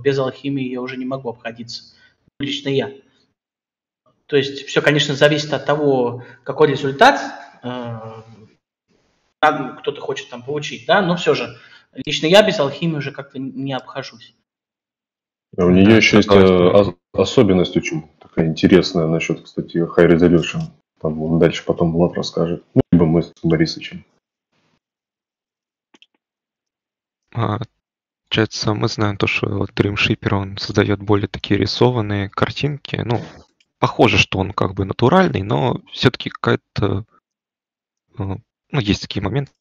без алхимии я уже не могу обходиться. Лично я. То есть все, конечно, зависит от того, какой результат кто-то хочет там получить, да, но все же лично я без алхимии уже как-то не обхожусь. А у нее еще есть особенность очень такая интересная насчет, кстати, High Resolution. Там он дальше потом Влад расскажет. Ну, либо мы с Борисовичем. Получается, мы знаем то, что вот Dream Shipper, он создает более такие рисованные картинки. Ну, похоже, что он как бы натуральный, но все-таки какая-то... Ну, есть такие моменты,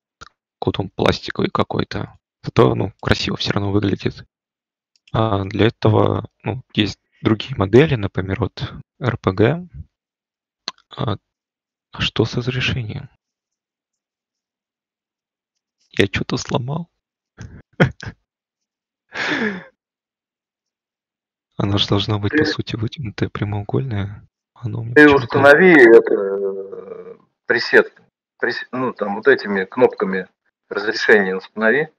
вот он пластиковый какой-то. Зато, красиво все равно выглядит. А для этого, есть другие модели, например, вот RPG. А что с разрешением? Я что-то сломал. Она же должна быть, по сути, вытянутая, прямоугольная. Ты установи это пресет. Там вот этими кнопками разрешения установи.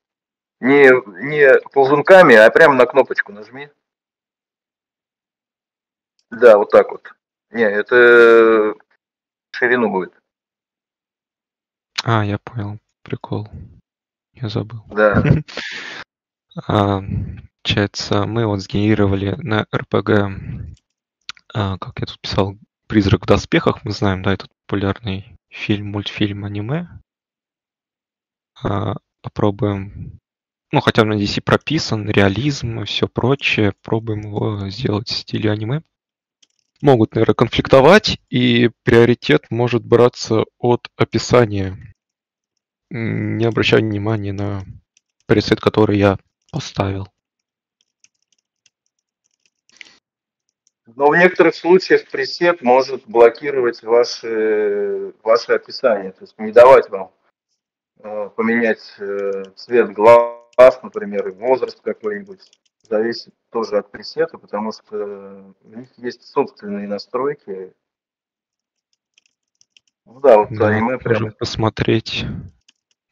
Не ползунками, а прямо на кнопочку нажми. Да, вот так вот. Не, это ширину будет. Я понял. Прикол. Я забыл. Да. Получается, мы вот сгенерировали на RPG, как я тут писал, «Призрак в доспехах». Мы знаем, да, этот популярный фильм, мультфильм, аниме. Попробуем... хотя на DC прописан реализм и все прочее. Пробуем его сделать в стиле аниме. Могут, наверное, конфликтовать, и приоритет может браться от описания. Не обращая внимания на пресет, который я поставил. Но в некоторых случаях пресет может блокировать ваше описание, то есть не давать вам поменять цвет глаз, например, и возраст какой-нибудь. Зависит тоже от пресета, потому что у них есть собственные настройки. Да, вот аниме прям... Можем посмотреть.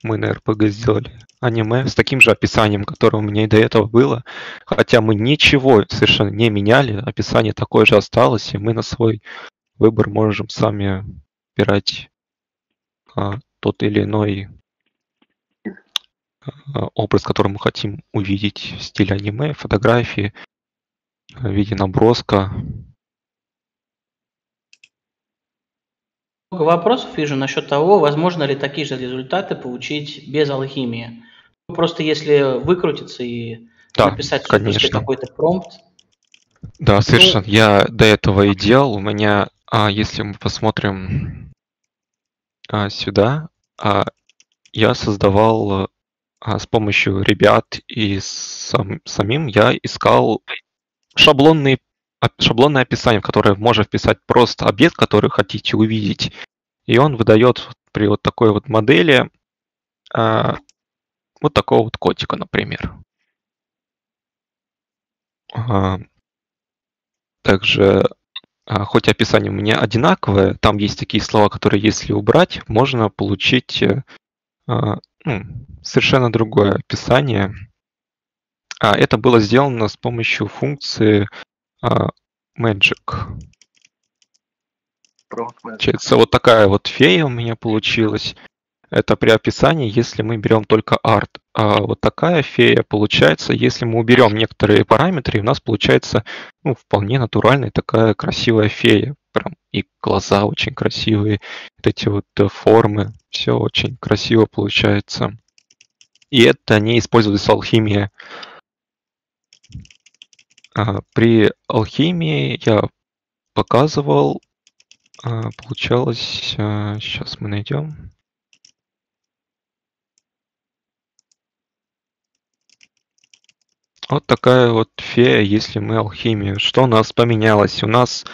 Мы на RPG сделали аниме с таким же описанием, которое у меня и до этого было. Хотя мы ничего совершенно не меняли. Описание такое же осталось, и мы на свой выбор можем сами выбирать тот или иной образ, который мы хотим увидеть в стиле аниме, фотографии, в виде наброска. Много вопросов вижу насчет того, возможно ли такие же результаты получить без алхимии. Просто если выкрутиться и написать какой-то промпт. Да, совершенно. Я до этого и делал. У меня, если мы посмотрим сюда, я создавал с помощью ребят и самим я искал шаблонное описание, в которое можно вписать просто объект, который хотите увидеть. И он выдает при вот такой вот модели вот такого вот котика, например. Также, хоть описание у меня одинаковое, там есть такие слова, которые, если убрать, можно получить совершенно другое описание. Это было сделано с помощью функции Magic. Получается, вот такая вот фея у меня получилась. Это при описании, если мы берем только арт. А вот такая фея получается, если мы уберем некоторые параметры, у нас получается вполне натуральная такая красивая фея. Прям и глаза очень красивые, вот эти вот формы, все очень красиво получается. И это не используется алхимия. При алхимии я показывал, получалось, сейчас мы найдем. Вот такая вот фея, если мы алхимию. Что у нас поменялось? У нас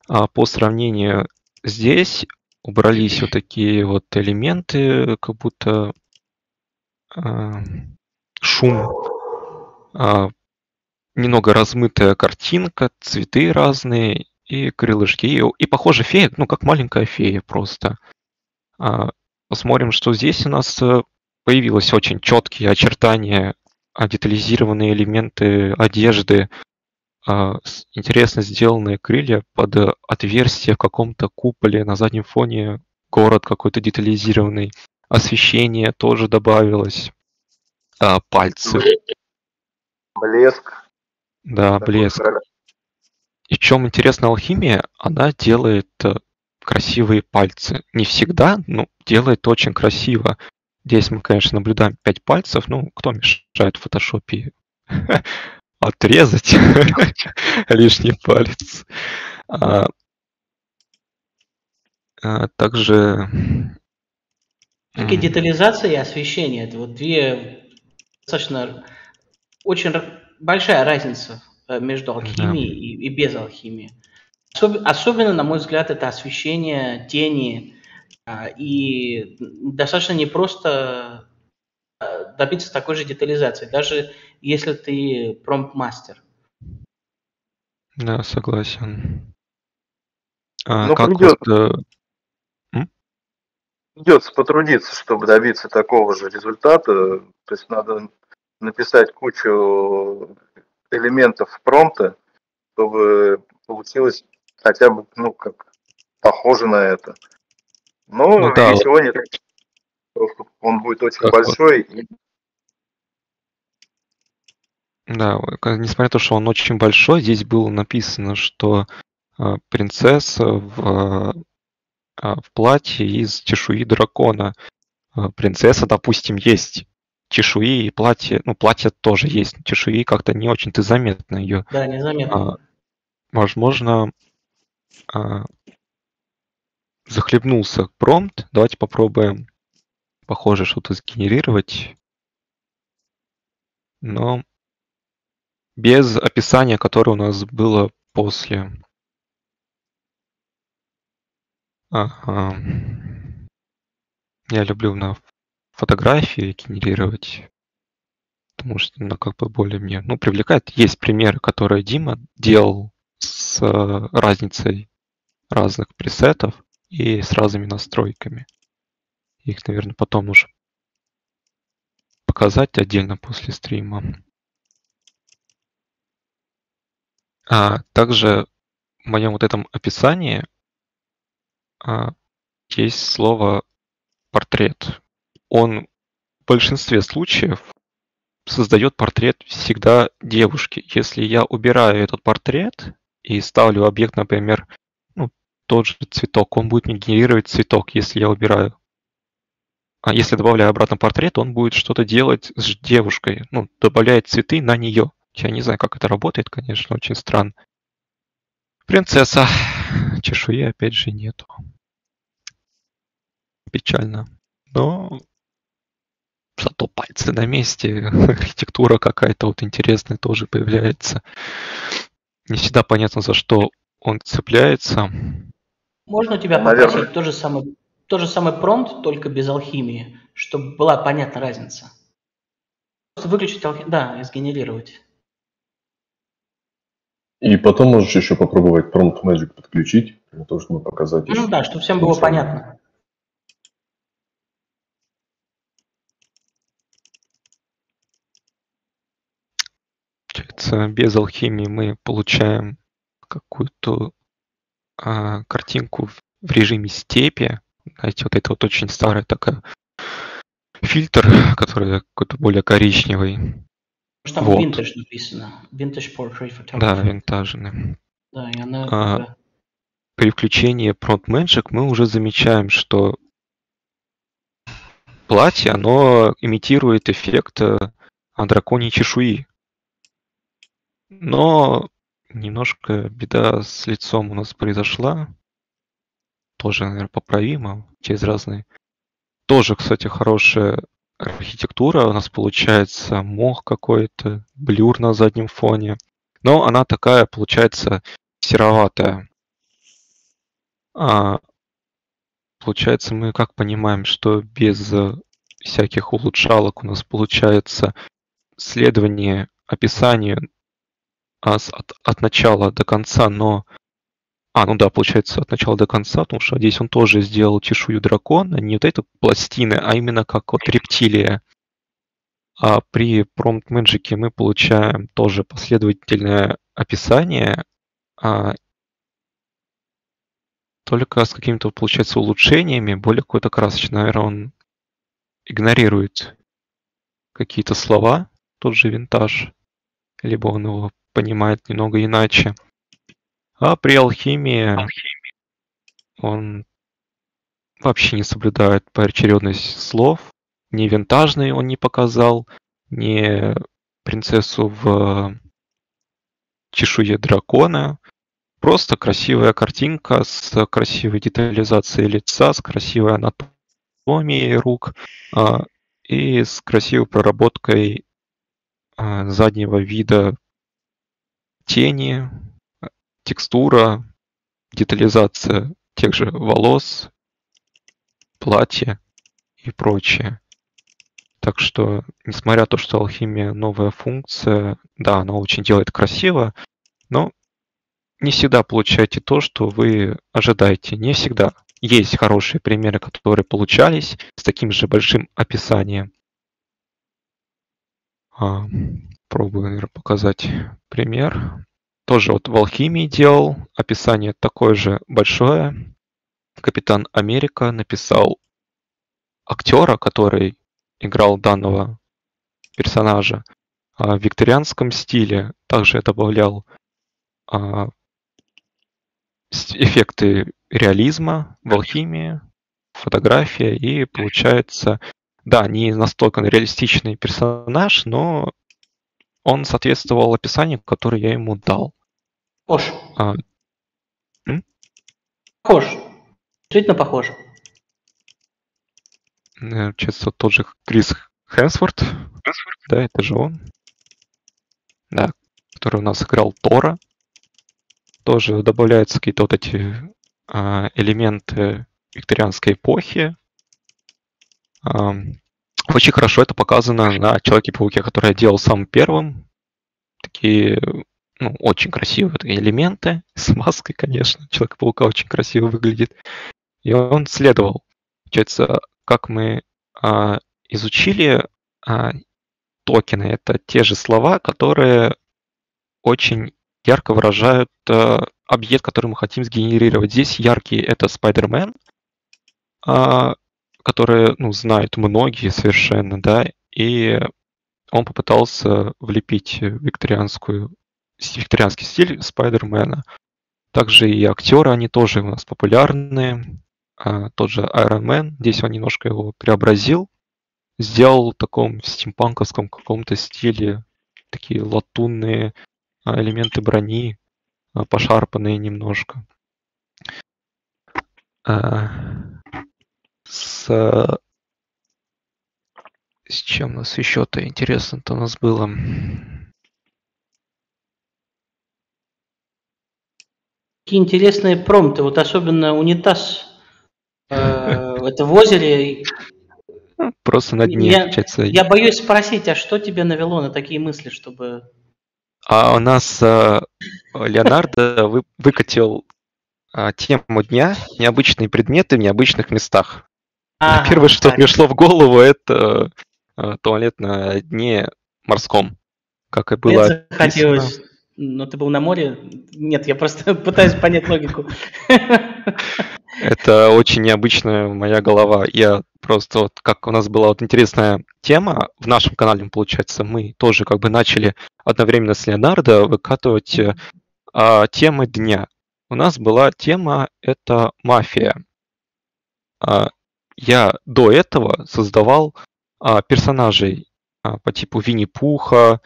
по сравнению здесь убрались вот такие вот элементы, как будто шум, немного размытая картинка, цветы разные и крылышки. И похоже, фея, как маленькая фея просто. Посмотрим, что здесь у нас появилось очень четкие очертания детализированные элементы одежды, интересно сделанные крылья под отверстие в каком-то куполе, на заднем фоне город какой-то детализированный, освещение тоже добавилось, пальцы. Блеск. Да, блеск. И в чем интересна алхимия, она делает красивые пальцы. Не всегда, но делает очень красиво. Здесь мы, конечно, наблюдаем 5 пальцев. Ну, кто мешает в фотошопе отрезать лишний палец. Также... Все-таки детализация и освещение – это вот две достаточно очень большая разница между алхимией и без алхимии. Особенно, на мой взгляд, это освещение, тени. И достаточно непросто добиться такой же детализации, даже если ты промпт-мастер. Да, согласен. Но придется потрудиться, чтобы добиться такого же результата. То есть надо написать кучу элементов промпта, чтобы получилось хотя бы, как похоже на это. Но ничего нет. Просто он будет очень большой. Да, несмотря на то, что он очень большой, здесь было написано, что принцесса в платье из чешуи дракона. Принцесса, допустим, есть чешуи и платье. Ну, платье тоже есть. Чешуи как-то не очень-то заметно ее. Да, незаметно. Возможно, захлебнулся промпт. Давайте попробуем похоже что-то сгенерировать. Но без описания, которое у нас было после. Ага. Я люблю на фотографии генерировать, потому что она как бы более мне привлекает. Есть примеры, которые Дима делал с разницей разных пресетов и с разными настройками. Их, наверное, потом нужно показать отдельно после стрима. Также в моем вот этом описании есть слово портрет. Он в большинстве случаев создает портрет всегда девушки. Если я убираю этот портрет и ставлю объект, например, тот же цветок, он будет мне генерировать цветок, если я убираю. А если добавляю обратно портрет, он будет что-то делать с девушкой. Добавляет цветы на нее. Я не знаю, как это работает, конечно, очень странно. Принцесса. Чешуи опять же нету. Печально. Но зато пальцы на месте. Архитектура какая-то вот интересная тоже появляется. Не всегда понятно, за что он цепляется. Можно тебя попросить тот же самый промпт, только без алхимии, чтобы была понятна разница? Просто выключить алхимию, да, и сгенерировать. И потом можешь еще попробовать Prompt Magic подключить, для того, чтобы показать. Да, чтобы всем было понятно. Без алхимии мы получаем какую-то картинку в режиме степи. Знаете, вот это вот очень старая такая фильтр, который какой-то более коричневый. Там винтаж написано. Vintage Portrait Photography. Да, винтажный. Да, и она... При включении Prompt Magic мы уже замечаем, что платье, оно имитирует эффект драконьей чешуи. Но немножко беда с лицом у нас произошла. Тоже, наверное, поправимо через разные. Тоже, кстати, хорошая архитектура. У нас получается мох какой-то, блюр на заднем фоне. Но она такая, получается, сероватая. Получается, мы как понимаем, что без всяких улучшалок у нас получается следование описанию от начала до конца, но... получается, от начала до конца, потому что здесь он тоже сделал чешую дракона, не вот эту пластины, а именно как вот рептилия. А при Prompt Magic мы получаем тоже последовательное описание, только с какими-то, получается, улучшениями, более какой-то красочный. Наверное, он игнорирует какие-то слова, тот же винтаж, либо он его понимает немного иначе. А при алхимии он вообще не соблюдает поочередность слов. Ни винтажный он не показал, ни принцессу в чешуе дракона. Просто красивая картинка с красивой детализацией лица, с красивой анатомией рук и с красивой проработкой заднего вида тени, текстура, детализация тех же волос, платья и прочее. Так что, несмотря на то, что алхимия новая функция, да, она очень делает красиво, но не всегда получаете то, что вы ожидаете. Не всегда. Есть хорошие примеры, которые получались с таким же большим описанием. Пробую, наверное, показать пример. Тоже вот в алхимии делал. Описание такое же большое. Капитан Америка написал актера, который играл данного персонажа в викторианском стиле. Также добавлял эффекты реализма в алхимии, фотография, и получается, да, не настолько реалистичный персонаж, но он соответствовал описанию, которое я ему дал. Похож. Похож. Действительно похож. Получается, тот же Крис Хемсворт. Да, это же он. Да, который у нас играл Тора. Тоже добавляются какие-то вот эти элементы викторианской эпохи. Очень хорошо это показано на Человеке-пауке, который я делал самым первым. Такие, очень красивые такие элементы. С маской, конечно. Человек-паука очень красиво выглядит. И он следовал. Получается, как мы изучили токены, это те же слова, которые очень ярко выражают объект, который мы хотим сгенерировать. Здесь яркий — это Spider-Man, который, знают многие совершенно, да, и он попытался влепить викторианский стиль Spider-Man. Также и актеры, они тоже у нас популярны. Тот же Iron Man, здесь он немножко его преобразил, сделал в таком стимпанковском каком-то стиле, такие латунные элементы брони, пошарпанные немножко. С чем у нас еще-то интересно-то у нас было? Какие интересные промпты, вот особенно унитаз. Это в озере. Просто на дне, получается. Я боюсь спросить, а что тебя навело на такие мысли, чтобы... А у нас Леонардо выкатил тему дня «Необычные предметы в необычных местах». Первое, что пришло в голову, это туалет на дне морском. Как и было захотелось. Но ты был на море? Нет, я просто пытаюсь понять логику. Это очень необычная моя голова. Я просто, вот как у нас была вот интересная тема в нашем канале, получается, мы тоже как бы начали одновременно с Леонардо выкатывать темы дня. У нас была тема — это мафия. Я до этого создавал персонажей по типу Винни-Пуха.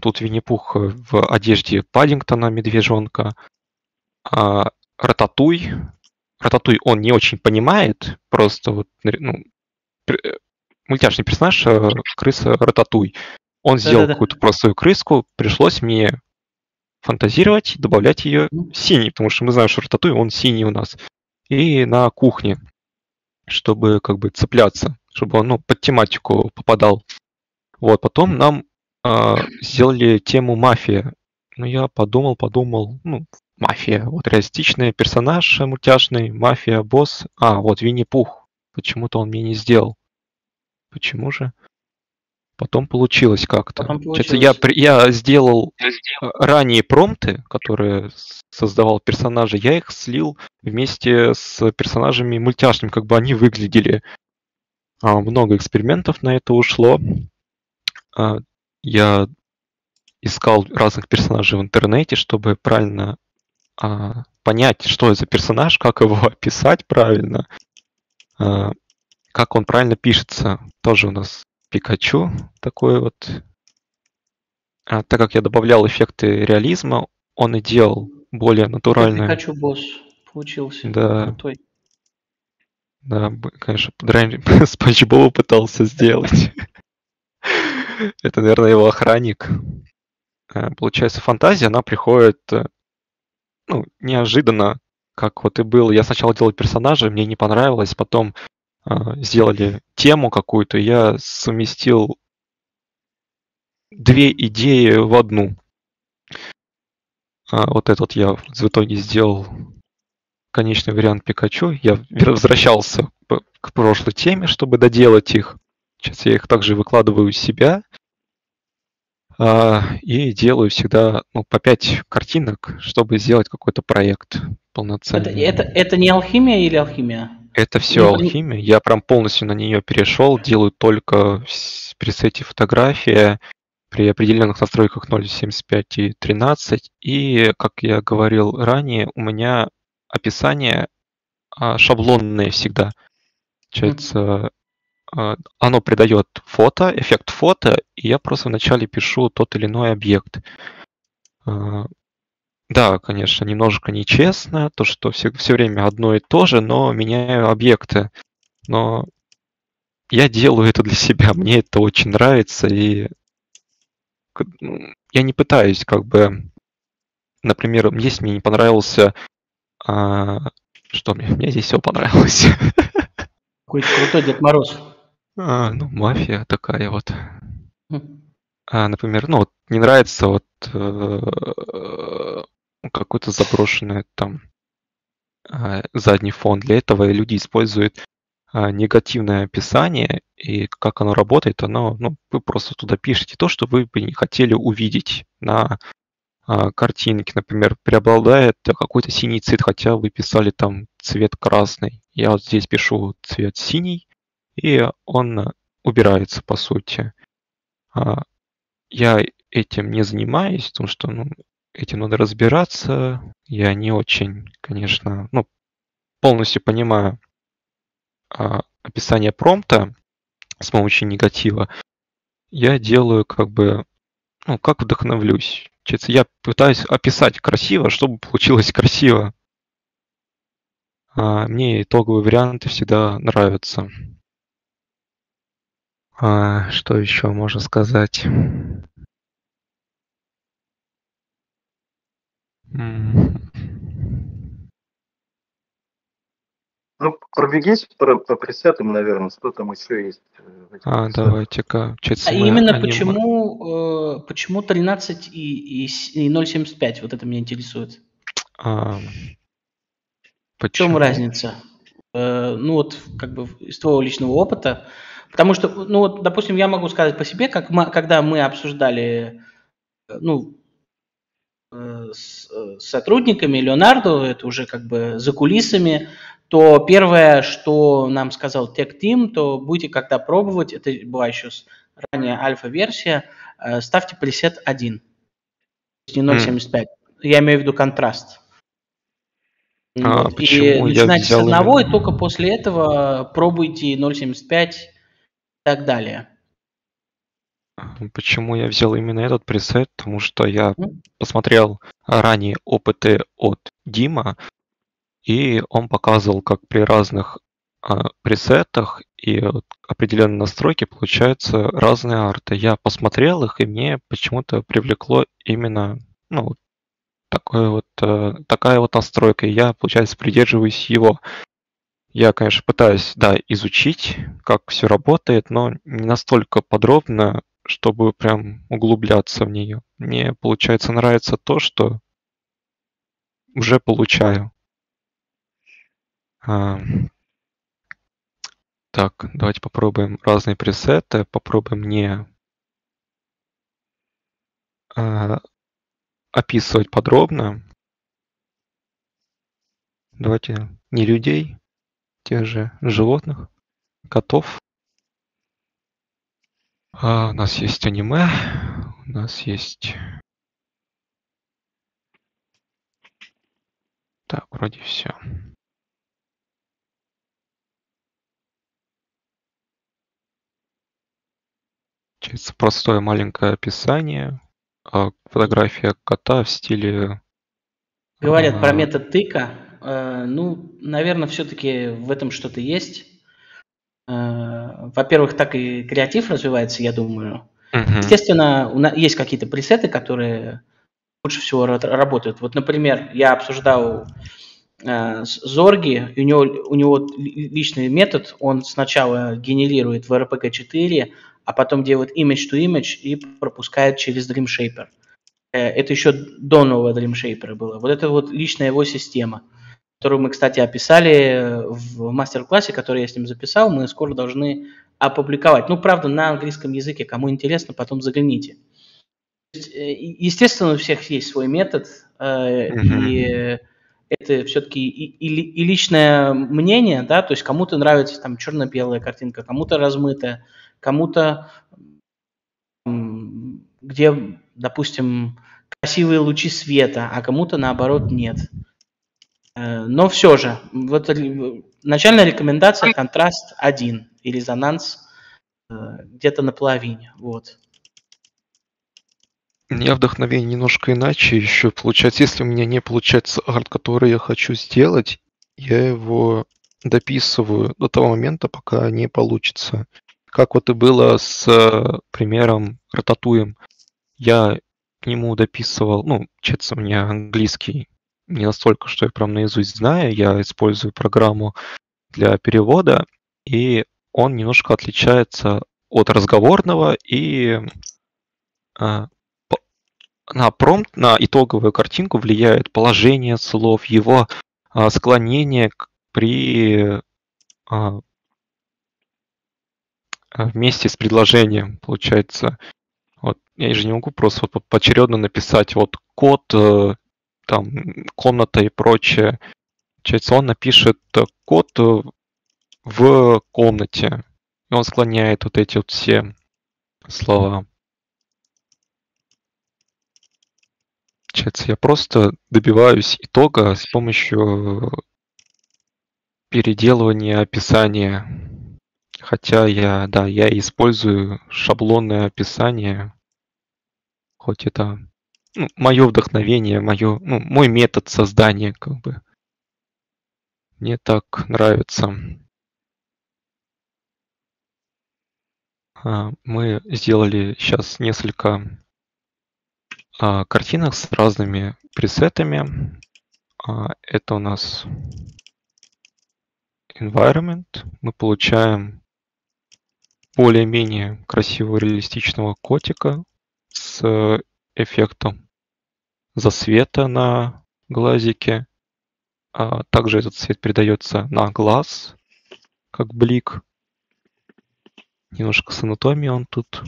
Тут Винни-Пух в одежде Паддингтона, медвежонка. Рататуй. Рататуй он не очень понимает, просто вот, мультяшный персонаж, крыса Рататуй. Он сделал какую-то простую крыску, пришлось мне фантазировать, добавлять ее синий, потому что мы знаем, что Рататуй, он синий у нас. И на кухне, чтобы как бы цепляться, чтобы он под тематику попадал. Вот, потом нам сделали тему мафия. Я подумал, мафия. Вот реалистичный персонаж мультяшный, мафия, босс. Вот Винни-Пух. Почему-то он мне не сделал. Почему же? потом получилось как-то. Потом Получается, получилось. я сделал ранее промпты, которые создавал персонажи, я их слил вместе с персонажами мультяшными, как бы они выглядели. Много экспериментов на это ушло. Я искал разных персонажей в интернете, чтобы правильно понять, что это за персонаж, как его описать правильно, как он правильно пишется. Тоже у нас Пикачу такой вот. Так как я добавлял эффекты реализма, он и делал более Такой натуральную. Пикачу босс получился. Да, Крутой. да, конечно, Спанч Боба пытался сделать. Это, наверное, его охранник. Получается, фантазия, она приходит неожиданно, как вот и было. Я сначала делал персонажа, мне не понравилось, потом сделали тему какую-то, я совместил две идеи в одну. Вот этот я в итоге сделал конечный вариант Пикачу. Я возвращался к прошлой теме, чтобы доделать их. Сейчас я их также выкладываю у себя. И делаю всегда по 5 картинок, чтобы сделать какой-то проект полноценный. Это не алхимия или алхимия? Это все алхимия. Я прям полностью на нее перешел, делаю только в пресете фотография при определенных настройках 0.75 и 13. И, как я говорил ранее, у меня описание шаблонное всегда. Получается, оно придает фото, эффект фото, и я просто вначале пишу тот или иной объект. Да, конечно, немножко нечестно, то, что все время одно и то же, но меняю объекты. Но я делаю это для себя, мне это очень нравится, и я не пытаюсь, например, если мне не понравился, что мне здесь все понравилось. Какой-то крутой Дед Мороз. Мафия такая вот. Например, не нравится какой-то заброшенный там задний фон. Для этого люди используют негативное описание, и как оно работает, вы просто туда пишете то, что вы бы не хотели увидеть на картинке. Например, преобладает какой-то синий цвет, хотя вы писали там цвет красный. Я вот здесь пишу цвет синий, и он убирается, по сути. Я этим не занимаюсь, потому что этим надо разбираться. Я не очень, конечно, полностью понимаю описание промпта с помощью негатива. Я делаю как вдохновлюсь. Я пытаюсь описать красиво, чтобы получилось красиво. Мне итоговые варианты всегда нравятся. Что еще можно сказать? Пробегись по пресетам, наверное, что там еще есть. Давайте-ка. Именно почему 13 и 0.75? Вот это меня интересует. В чем разница? Из твоего личного опыта. Потому что, допустим, я могу сказать по себе, когда мы обсуждали, с сотрудниками Leonardo, это уже за кулисами, то первое, что нам сказал Tech Team, то будете когда пробовать, это была еще ранее альфа-версия, ставьте пресет 1, не 0.75. Я имею в виду контраст. И начинайте с одного, и только после этого пробуйте 0.75 и так далее. Почему я взял именно этот пресет? Потому что я посмотрел ранее опыты от Дима, и он показывал, как при разных пресетах и определенной настройке получаются разные арты. Я посмотрел их, и мне почему-то привлекло именно такая вот настройка. И я, получается, придерживаюсь его. Я, конечно, пытаюсь, изучить, как все работает, но не настолько подробно, чтобы прям углубляться в нее. Мне, получается, нравится то, что уже получаю. Так, давайте попробуем разные пресеты. Попробуем не описывать подробно. Давайте не людей, тех же животных, котов. У нас есть аниме, у нас есть... Так, вроде все. Получается простое маленькое описание. Фотография кота в стиле... Говорят про метод тыка. Ну, наверное, все-таки в этом что-то есть. Во-первых, так и креатив развивается, я думаю. Естественно, у нас есть какие-то пресеты, которые лучше всего работают. Вот, например, я обсуждал с Зорги, и у него личный метод, он сначала генерирует в RPG 4, а потом делает image to image и пропускает через Dream Shaper. Это еще до нового Dream Shaper было. Вот это вот личная его система, которую мы, кстати, описали в мастер-классе, который я с ним записал, мы скоро должны опубликовать. Ну, правда, на английском языке, кому интересно, потом загляните. Естественно, у всех есть свой метод, и это все-таки и личное мнение, да, то есть кому-то нравится там черно-белая картинка, кому-то размытая, кому-то где, допустим, красивые лучи света, а кому-то наоборот нет. Но все же, вот начальная рекомендация контраст 1 и резонанс где-то на половине. Вот. У меня вдохновение немножко иначе еще получается. Если у меня не получается арт, который я хочу сделать, я его дописываю до того момента, пока не получится. Как вот и было с примером Рататуем. Я к нему дописывал, ну, честно, у меня английский не настолько, что я прям наизусть знаю. Я использую программу для перевода, и он немножко отличается от разговорного, и на промпт, на итоговую картинку влияет положение слов, его склонение при вместе с предложением, получается. Вот, я же не могу просто вот поочередно написать вот код, там, комната и прочее. Получается, он напишет код в комнате, и он склоняет вот эти вот все слова. Получается, я просто добиваюсь итога с помощью переделывания описания. Хотя я использую шаблонное описание, хоть это мое вдохновение, мой метод создания, как бы. Мне так нравится. Мы сделали сейчас несколько картинок с разными пресетами. Это у нас environment. Мы получаем более-менее красивого реалистичного котика с эффектом засвета на глазике. Также этот цвет передается на глаз, как блик. Немножко с анатомией он тут,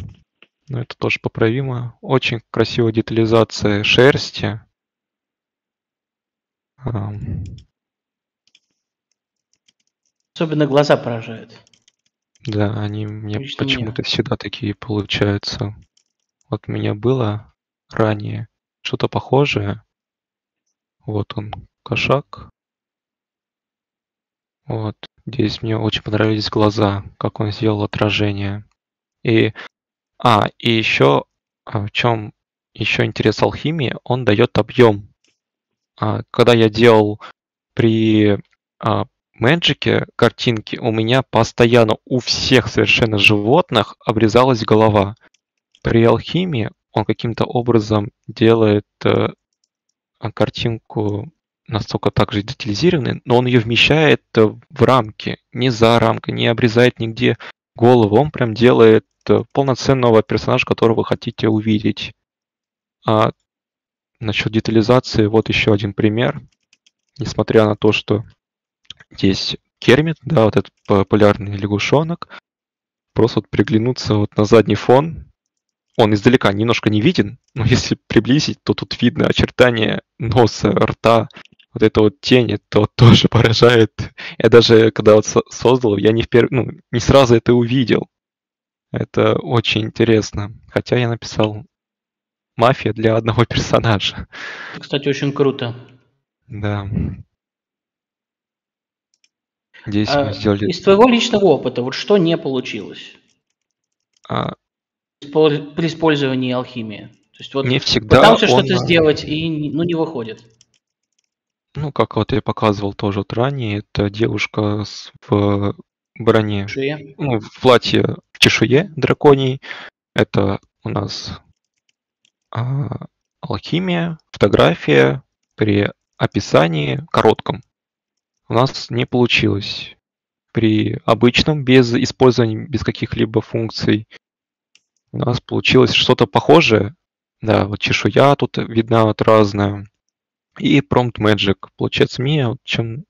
но это тоже поправимо. Очень красивая детализация шерсти. Особенно глаза поражают. Да, они мне почему-то всегда такие получаются. Вот у меня было ранее что-то похожее. Вот он, кошак. Вот. Здесь мне очень понравились глаза, как он сделал отражение. И еще в чем еще интерес алхимии, он дает объем. Когда я делал при Мэджике картинки, у меня постоянно у всех совершенно животных обрезалась голова. При алхимии он каким-то образом делает картинку настолько также детализированной, но он ее вмещает в рамки, не за рамкой, не обрезает нигде голову. Он прям делает полноценного персонажа, которого вы хотите увидеть. Насчет детализации, вот еще один пример. Несмотря на то, что здесь Кермит, да, вот этот популярный лягушонок, просто вот приглянуться вот на задний фон, Он издалека немножко не виден, но если приблизить, то тут видно очертания носа, рта, вот эта вот тень, это тоже поражает. Я даже когда вот создал, я не сразу это увидел. Это очень интересно. Хотя я написал мафия для одного персонажа. Кстати, очень круто. Да. Здесь мы сделали... Из твоего личного опыта, вот что не получилось при использовании алхимии? То есть вот не всегда пытался что-то сделать и не выходит. Ну, как вот я показывал тоже вот ранее, это девушка в броне, ну, в платье в чешуе драконьей. Это у нас алхимия, фотография при описании коротком. У нас не получилось. При обычном, без использования, без каких-либо функций, у нас получилось что-то похожее. Да, вот чешуя тут видна вот разная. И Prompt Magic. Получается, мне чем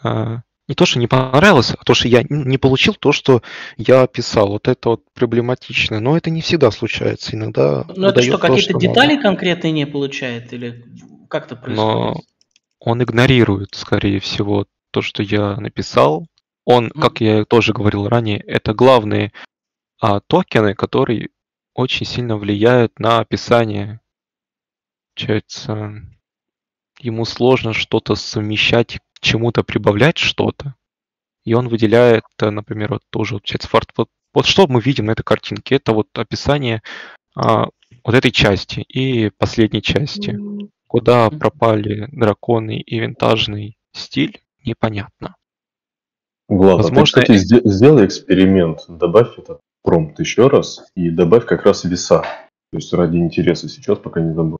не то, что не понравилось, а то, что я не получил то, что я описал. Вот это вот проблематично. Но это не всегда случается. Иногда Но это что, какие-то детали конкретные не получает? Или как это происходит? Но он игнорирует, скорее всего, то, что я написал. Он, как я тоже говорил ранее, это главные токены, которые очень сильно влияют на описание. Получается, ему сложно что-то совмещать, к чему-то прибавлять что-то. И он выделяет, например, вот тоже вот что мы видим на этой картинке, это вот описание вот этой части и последней части. Куда пропали драконы и винтажный стиль, непонятно. Влад, возможно, ты, кстати, сделай эксперимент, добавь этот промпт еще раз и добавь как раз веса. То есть ради интереса сейчас, пока не забыл.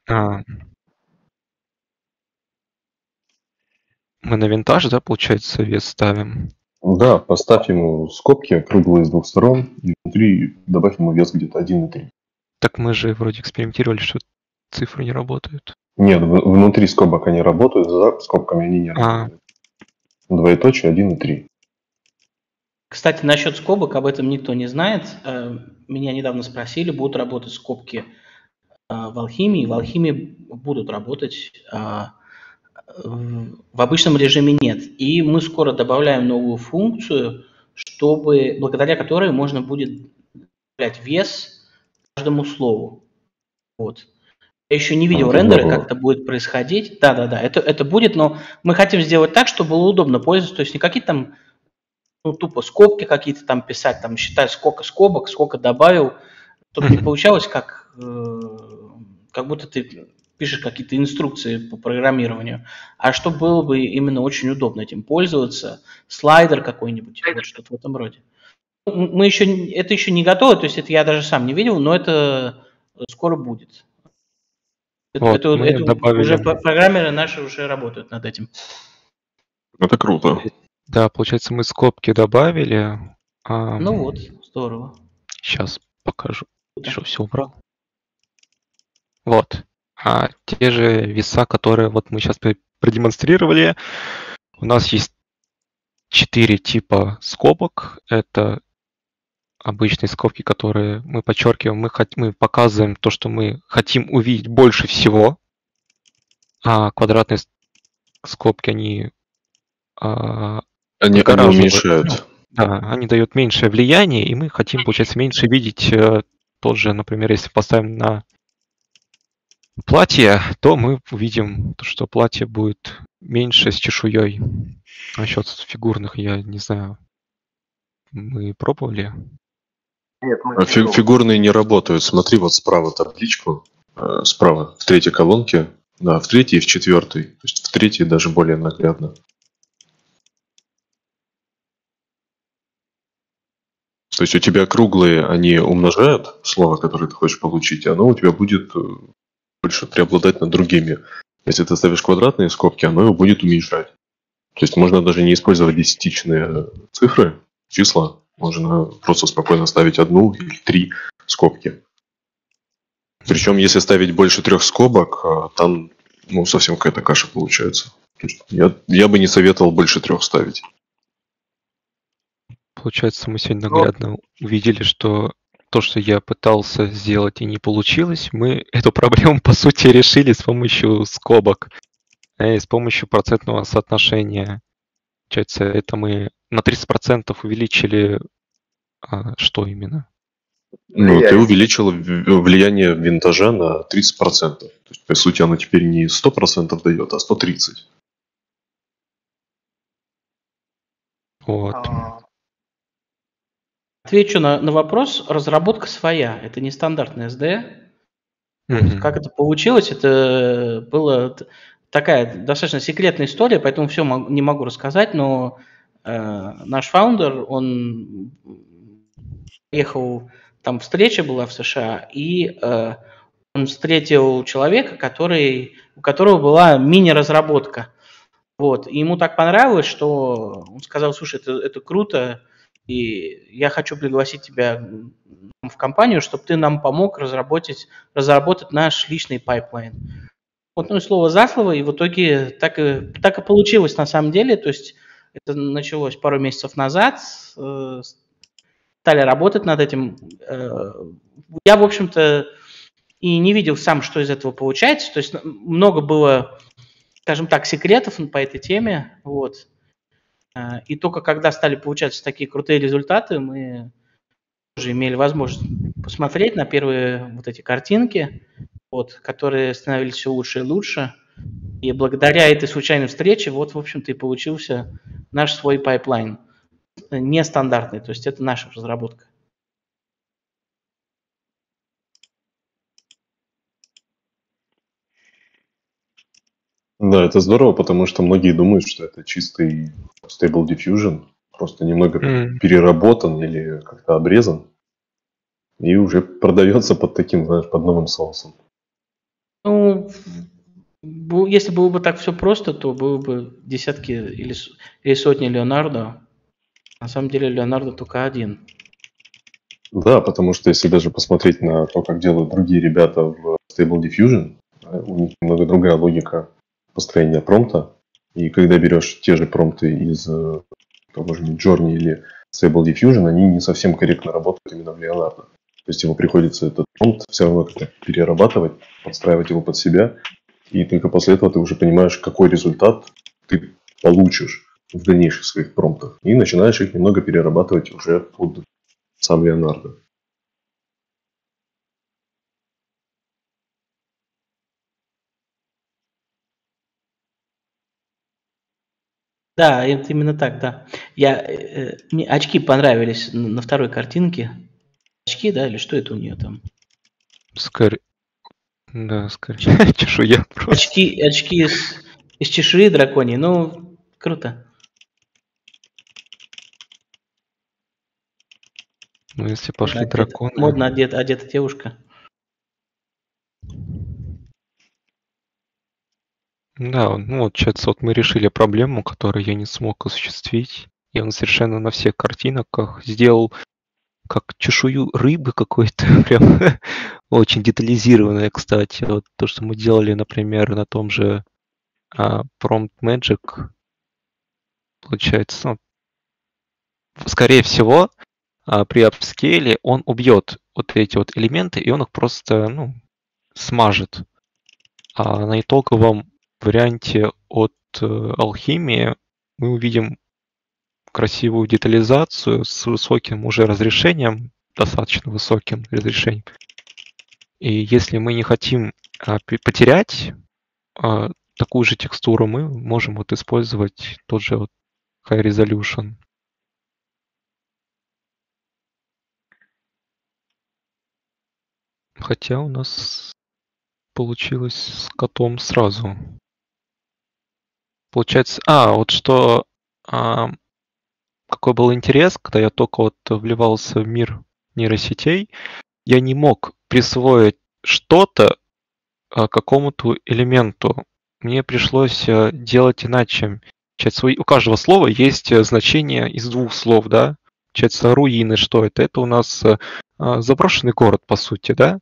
Мы на винтаж, да, получается, вес ставим? Да, поставь ему скобки круглые с двух сторон и внутри добавь ему вес где-то 1,3. Так мы же вроде экспериментировали, что цифры не работают. Нет, внутри скобок они работают, за скобками они не работают. Двоеточие 1,3. Кстати, насчет скобок, об этом никто не знает. Меня недавно спросили, будут работать скобки в алхимии. В алхимии будут работать, в обычном режиме нет. И мы скоро добавляем новую функцию, благодаря которой можно будет добавлять вес каждому слову. Вот. Я еще не видел рендеры, как это будет происходить. Да, это будет, но мы хотим сделать так, чтобы было удобно пользоваться. То есть не какие-то там тупо скобки какие-то там писать, там считать, сколько скобок, сколько добавил, чтобы не получалось, как будто ты пишешь какие-то инструкции по программированию, а чтобы было бы именно очень удобно этим пользоваться, слайдер какой-нибудь, вот что-то в этом роде. Это еще не готово, то есть это я даже сам не видел, но это скоро будет. Вот, это уже программеры наши уже работают над этим. Это круто. Да, получается, мы скобки добавили. Ну вот, здорово. Сейчас покажу. Что все убрал. Вот. Те же веса, которые вот мы сейчас продемонстрировали. У нас есть 4 типа скобок. Это обычные скобки, которые мы подчеркиваем. Мы показываем то, что мы хотим увидеть больше всего. А квадратные скобки, они уменьшают. Да, они дают меньшее влияние, и мы хотим, получается, меньше видеть тот же, например, если поставим на платье, то мы увидим, что платье будет меньше с чешуей. Насчет фигурных, я не знаю, мы пробовали? Нет, фигурные не работают. Смотри, вот справа табличку, справа, в третьей колонке, да, в третьей и в четвертой. То есть в третьей даже более наглядно. То есть у тебя круглые, они умножают слово, которое ты хочешь получить, и оно у тебя будет больше преобладать над другими. Если ты ставишь квадратные скобки, оно его будет уменьшать. То есть можно даже не использовать десятичные цифры, числа. Можно просто спокойно ставить 1 или 3 скобки. Причем, если ставить больше 3 скобок, там совсем какая-то каша получается. Я бы не советовал больше 3 ставить. Получается, мы сегодня наглядно увидели, что то, что я пытался сделать и не получилось, мы эту проблему, по сути, решили с помощью скобок и с помощью процентного соотношения. Получается, это мы на 30% увеличили что именно? Ну, ты Влияние. увеличил влияние винтажа на 30%. То есть, по сути, оно теперь не 100% дает, а 130%. Вот. Отвечу на вопрос. Разработка своя. Это не стандартная SDE. Мгм. Как это получилось, это была такая достаточно секретная история, поэтому все не могу рассказать, но наш фаундер, он ехал, там встреча была в США, и он встретил человека, у которого была мини-разработка. Вот. И ему так понравилось, что он сказал: слушай, это круто, и я хочу пригласить тебя в компанию, чтобы ты нам помог разработать наш личный пайплайн. Вот, ну и слово за слово, и в итоге так и получилось на самом деле. То есть это началось пару месяцев назад, стали работать над этим. Я, в общем-то, и не видел сам, что из этого получается. То есть много было, скажем так, секретов по этой теме. Вот. И только когда стали получаться такие крутые результаты, мы уже имели возможность посмотреть на первые вот эти картинки, вот, которые становились все лучше и лучше. И благодаря этой случайной встрече, вот, в общем-то, и получился наш свой пайплайн. Нестандартный, то есть это наша разработка. Да, это здорово, потому что многие думают, что это чистый Stable Diffusion, просто немного переработан или как-то обрезан, и уже продается под таким, знаешь, под новым соусом. Ну, если было бы так все просто, то было бы десятки или сотни Леонардо. На самом деле Леонардо только один. Да, потому что если даже посмотреть на то, как делают другие ребята в Stable Diffusion, у них немного другая логика построения промпта. И когда берешь те же промпты из того же Midjourney или Stable Diffusion, они не совсем корректно работают именно в Leonardo. То есть ему приходится этот промпт все равно как-то перерабатывать, подстраивать его под себя. И только после этого ты уже понимаешь, какой результат ты получишь в дальнейших своих промптах. И начинаешь их немного перерабатывать уже под сам Леонардо. Да, это именно так, да. Мне очки понравились на второй картинке. Очки, да, или что это у нее там? Скорее. Да, скорее. Чешуя просто. Очки из чешуи драконьей. Ну, круто. Ну, если пошли Модно драконы. Модно одета девушка. Да, ну вот, получается, вот мы решили проблему, которую я не смог осуществить. И он совершенно на всех картинках сделал как чешую рыбы какой-то, прям очень детализированная, кстати. Вот то, что мы делали, например, на том же Prompt Magic, получается, ну, скорее всего, при апскейле он убьет вот эти вот элементы, и он их просто, ну, смажет. А на итоговом варианте от алхимии мы увидим красивую детализацию с высоким уже разрешением, достаточно высоким разрешением. И если мы не хотим потерять такую же текстуру, мы можем вот использовать тот же вот High Resolution. Хотя у нас получилось с котом сразу. Получается, вот что, какой был интерес, когда я только вот вливался в мир нейросетей, я не мог присвоить что-то какому-то элементу. Мне пришлось делать иначе. У каждого слова есть значение из двух слов, да? Получается, руины, что это? Это у нас заброшенный город, по сути, да?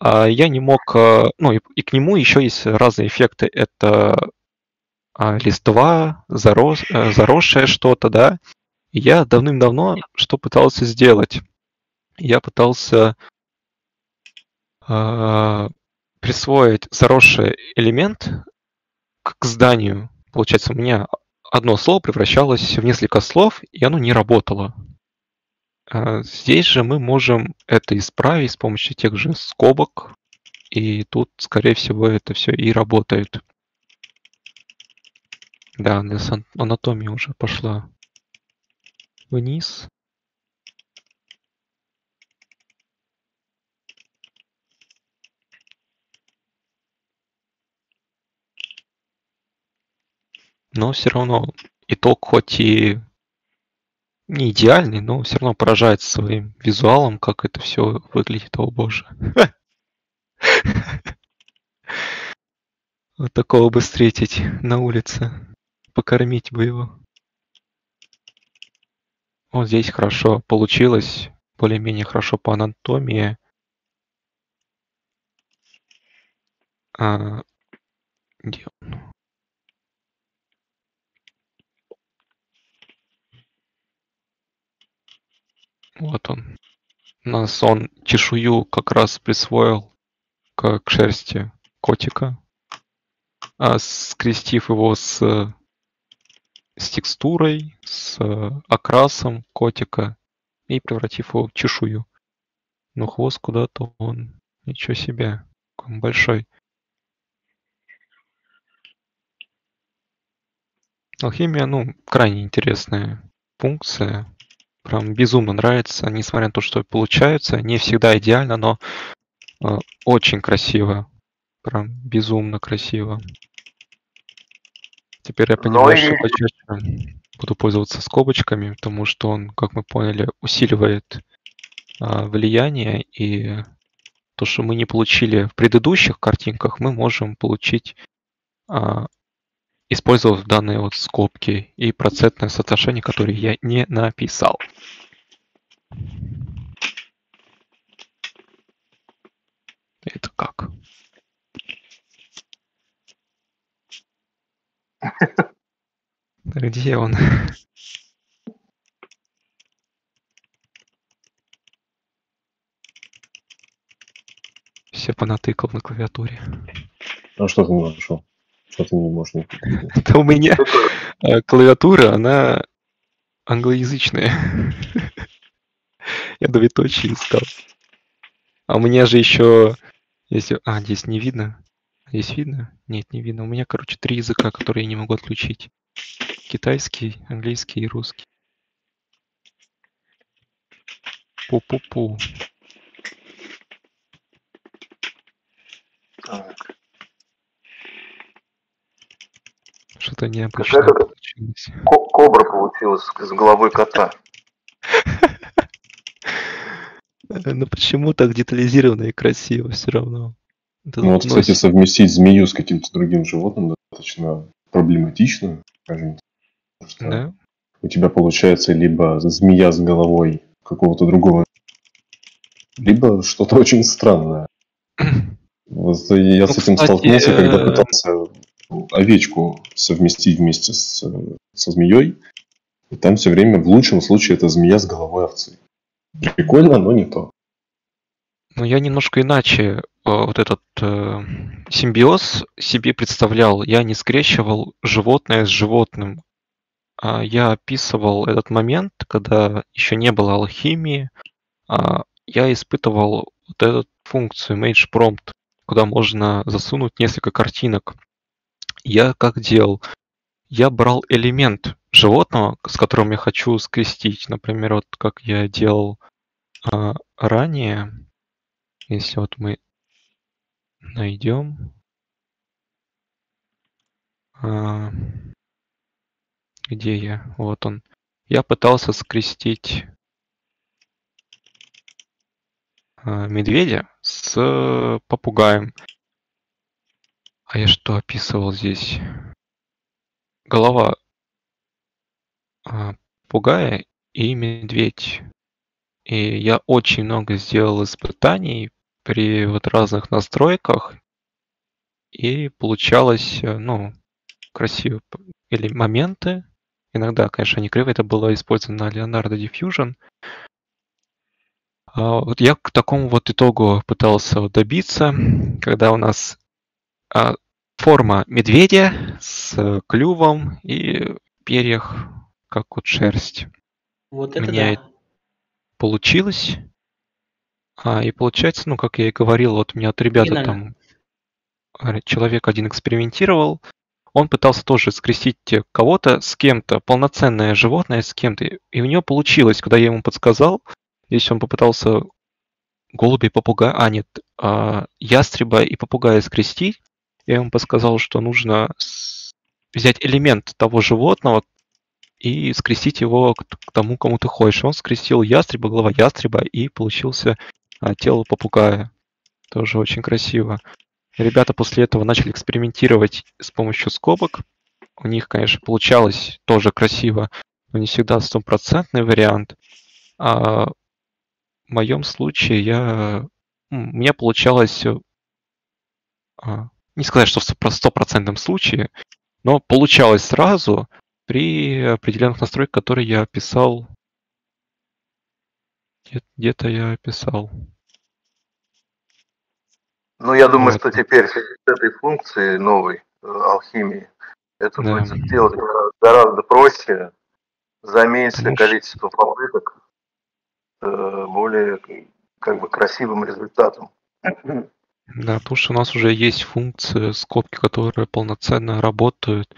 Я не мог... Ну, и к нему еще есть разные эффекты. Это листва, заросшее что-то, да? И я давным-давно что пытался сделать? я пытался присвоить заросший элемент к зданию. Получается, у меня одно слово превращалось в несколько слов, и оно не работало. Здесь же мы можем это исправить с помощью тех же скобок, и тут, скорее всего, это все и работает. Да, анатомия уже пошла вниз. Но все равно итог хоть и не идеальный, но все равно поражает своим визуалом, как это все выглядит, о боже. Вот такого бы встретить на улице. Покормить бы его. Вот здесь хорошо получилось. Более-менее хорошо по анатомии. Где он? Вот он. У нас он чешую как раз присвоил к шерсти котика, скрестив его с текстурой, с окрасом котика и превратив его в чешую. Но хвост куда-то он, ничего себе, какой он большой. Алхимия, крайне интересная функция. Прям безумно нравится, несмотря на то, что получается не всегда идеально, но очень красиво. Прям безумно красиво. Теперь я понимаю, что почаще буду пользоваться скобочками, потому что он, как мы поняли, усиливает влияние, и то, что мы не получили в предыдущих картинках, мы можем получить, использовав данные вот скобки и процентное соотношение, которые я не написал. Это как? Где он? Все понатыкал на клавиатуре. А что ты не нашел? Что ты не можешь найти? Это у меня клавиатура, она англоязычная. Я двоеточие искал. А у меня же еще есть... здесь не видно. Здесь видно? Нет, не видно. У меня, 3 языка, которые я не могу отключить. Китайский, английский и русский. Пу-пу-пу. Так. Что-то необычное получилось. Кобра получилась с головой кота. Но почему так детализированно и красиво все равно? Кстати, совместить змею с каким-то другим животным достаточно проблематично, скажем. Да? У тебя получается либо змея с головой какого-то другого, либо что-то очень странное. Вот я с этим столкнулся, когда пытался овечку совместить вместе со змеей. И там все время, в лучшем случае, это змея с головой овцы. Прикольно, но не то. Я немножко иначе вот этот симбиоз себе представлял. Я не скрещивал животное с животным. Я описывал этот момент, когда еще не было алхимии. Я испытывал вот эту функцию Image Prompt, куда можно засунуть несколько картинок. Я как делал? Я брал элемент животного, с которым я хочу скрестить. Например, вот как я делал ранее. Если вот мы найдем. Где я? Вот он. Я пытался скрестить медведя с попугаем. А я что описывал здесь? Голова попугая и медведь. И я очень много сделал испытаний при вот разных настройках. И получалось, красиво. Или моменты. Иногда, конечно, они кривые. Это было использовано на Leonardo Diffusion. Вот я к такому вот итогу пытался вот добиться, когда у нас форма медведя с клювом и перьях, как вот шерсть. Вот У это меня да. получилось. И получается, ну, как я и говорил, вот у меня от ребята Феноменально. там человек один экспериментировал, он пытался тоже скрестить кого-то с кем-то, полноценное животное с кем-то, и у него получилось, когда я ему подсказал, если он попытался голубя и попугая, нет, ястреба и попугая скрестить, я ему подсказал, что нужно взять элемент того животного и скрестить его к тому, кому ты хочешь. Он скрестил ястреба, голова ястреба, и получился тело попугая. Тоже очень красиво. Ребята после этого начали экспериментировать с помощью скобок. У них, конечно, получалось тоже красиво, но не всегда стопроцентный вариант. А в моем случае у меня получалось, не сказать, что в стопроцентном случае, но получалось сразу при определенных настройках, которые я писал. Где-то я писал. Ну, я думаю, Вот. что теперь с этой функцией новой алхимии это Да. будет делать гораздо проще, за меньшее Потому что, количество попыток, более как бы красивым результатом. да, потому что у нас уже есть функции скобки, которые полноценно работают.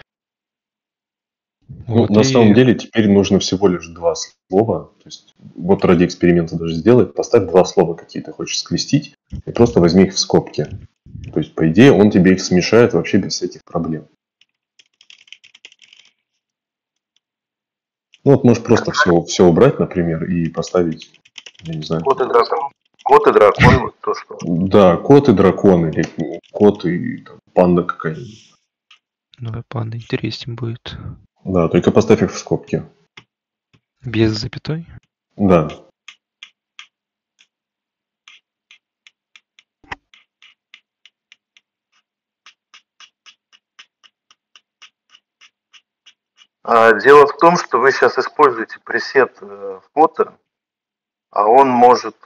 Ну, Вот, на самом и деле теперь нужно всего лишь два слова. То есть, вот ради эксперимента даже сделай, поставь два слова, какие ты хочешь скрестить, и просто возьми их в скобки. То есть, по идее, он тебе их смешает вообще без всяких проблем. Ну, вот можешь просто все убрать, например, и поставить, я не знаю. Кот и дракон. Кот и дракон, вот то, что... Да, кот и дракон, или кот и там, панда какая-нибудь. ну, панда интереснее будет. Да, только поставь их в скобки. Без запятой. Да. Дело в том, что вы сейчас используете пресет фото, а он может,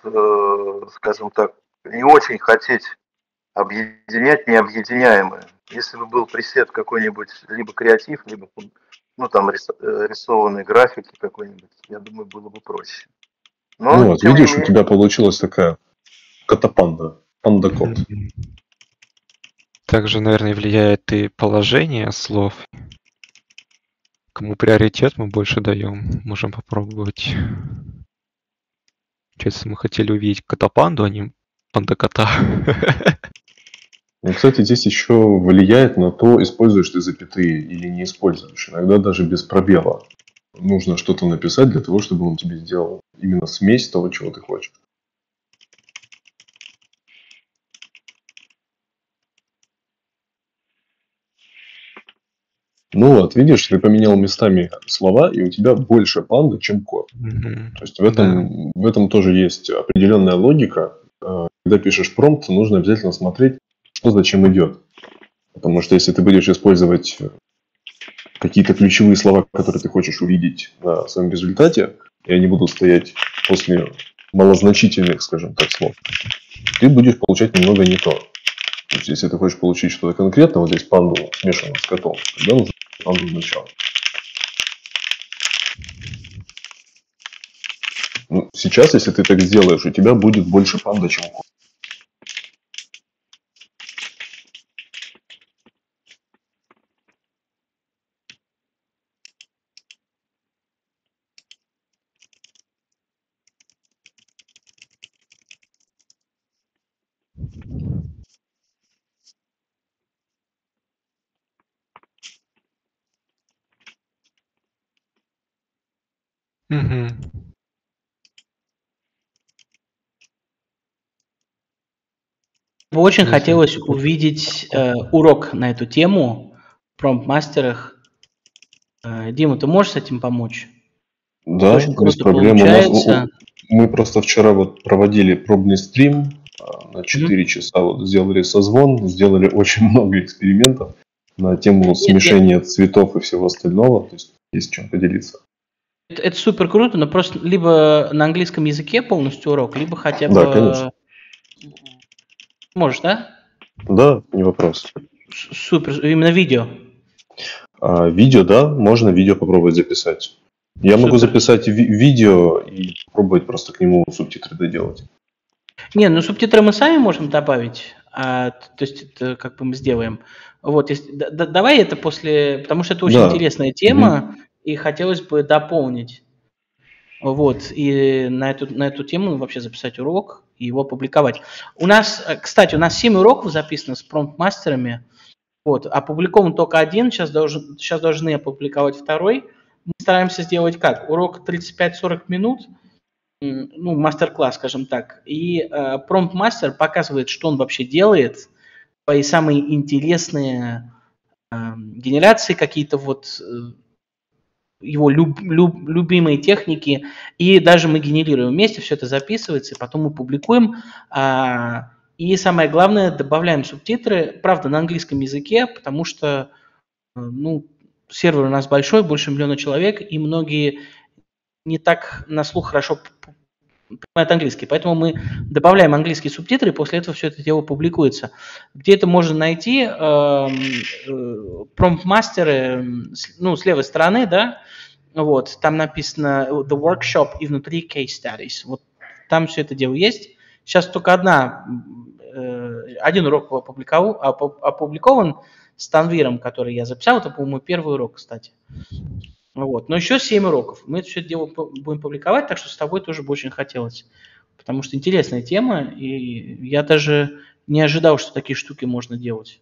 скажем так, не очень хотеть объединять необъединяемое. Если бы был пресет какой-нибудь, либо креатив, либо ну, там рисованные графики какой-нибудь, я думаю, было бы проще. Но, Ну вот, тем не видишь, у менее, тебя получилась такая котопанда, панда-кот. Также, наверное, влияет и положение слов. Кому приоритет мы больше даем, можем попробовать. Если мы хотели увидеть котопанду, а не панда-кота. Ну, кстати, здесь еще влияет на то, используешь ты запятые или не используешь. Иногда даже без пробела нужно что-то написать для того, чтобы он тебе сделал именно смесь того, чего ты хочешь. Ну вот, видишь, ты поменял местами слова, и у тебя больше панда, чем кот. То есть в этом тоже есть определенная логика. Когда пишешь промпт, нужно обязательно смотреть, что зачем идет. Потому что если ты будешь использовать какие-то ключевые слова, которые ты хочешь увидеть на своем результате, и они будут стоять после малозначительных, скажем так, слов, ты будешь получать немного не то. То есть, если ты хочешь получить что-то конкретное, вот здесь панду смешанную с котом, тогда нужно панду в начало. Ну, сейчас, если ты так сделаешь, у тебя будет больше панда, чем кот. Мгм. Бы очень Если- хотелось увидеть урок на эту тему в промпт-мастерах. Дима, ты можешь с этим помочь? Да, Очень без круто проблем. получается. Мы просто вчера вот проводили пробный стрим на 4 часа. Вот сделали созвон, сделали очень много экспериментов на тему смешения цветов и всего остального. То есть чем поделиться. Это супер круто, но просто либо на английском языке полностью урок, либо хотя Да, конечно. бы... Можешь, да? Да, не вопрос. Супер, именно видео. Видео, да, можно видео попробовать записать. Я могу Супер. записать видео и попробовать просто к нему субтитры доделать. Не, ну субтитры мы сами можем добавить, то есть это как бы мы сделаем. Вот, давай это после, потому что это очень Да. интересная тема, и хотелось бы дополнить. Вот, и на эту тему вообще записать урок и его публиковать. У нас, кстати, у нас 7 уроков записано с промпт-мастерами. Вот, опубликован только один, сейчас должны опубликовать второй. Мы стараемся сделать как? Урок 35-40 минут, ну, мастер-класс, скажем так. И промпт-мастер показывает, что он вообще делает, свои самые интересные генерации, какие-то вот его любимые техники, и даже мы генерируем вместе, все это записывается, и потом мы публикуем. И самое главное, добавляем субтитры, правда, на английском языке, потому что, ну, сервер у нас большой, больше 1 миллиона человек, и многие не так на слух хорошо понимают английский. Поэтому мы добавляем английские субтитры, и после этого все это дело публикуется. Где это можно найти? Промпт-мастеры, ну, с левой стороны, да, вот, там написано The Workshop и внутри Case Studies. Вот там все это дело есть. Сейчас только один урок опубликован с Танвиром, который я записал. Это, по-моему, первый урок, кстати. Вот. Но еще 7 уроков. Мы это все дело будем публиковать, так что с тобой тоже бы очень хотелось. Потому что интересная тема, и я даже не ожидал, что такие штуки можно делать.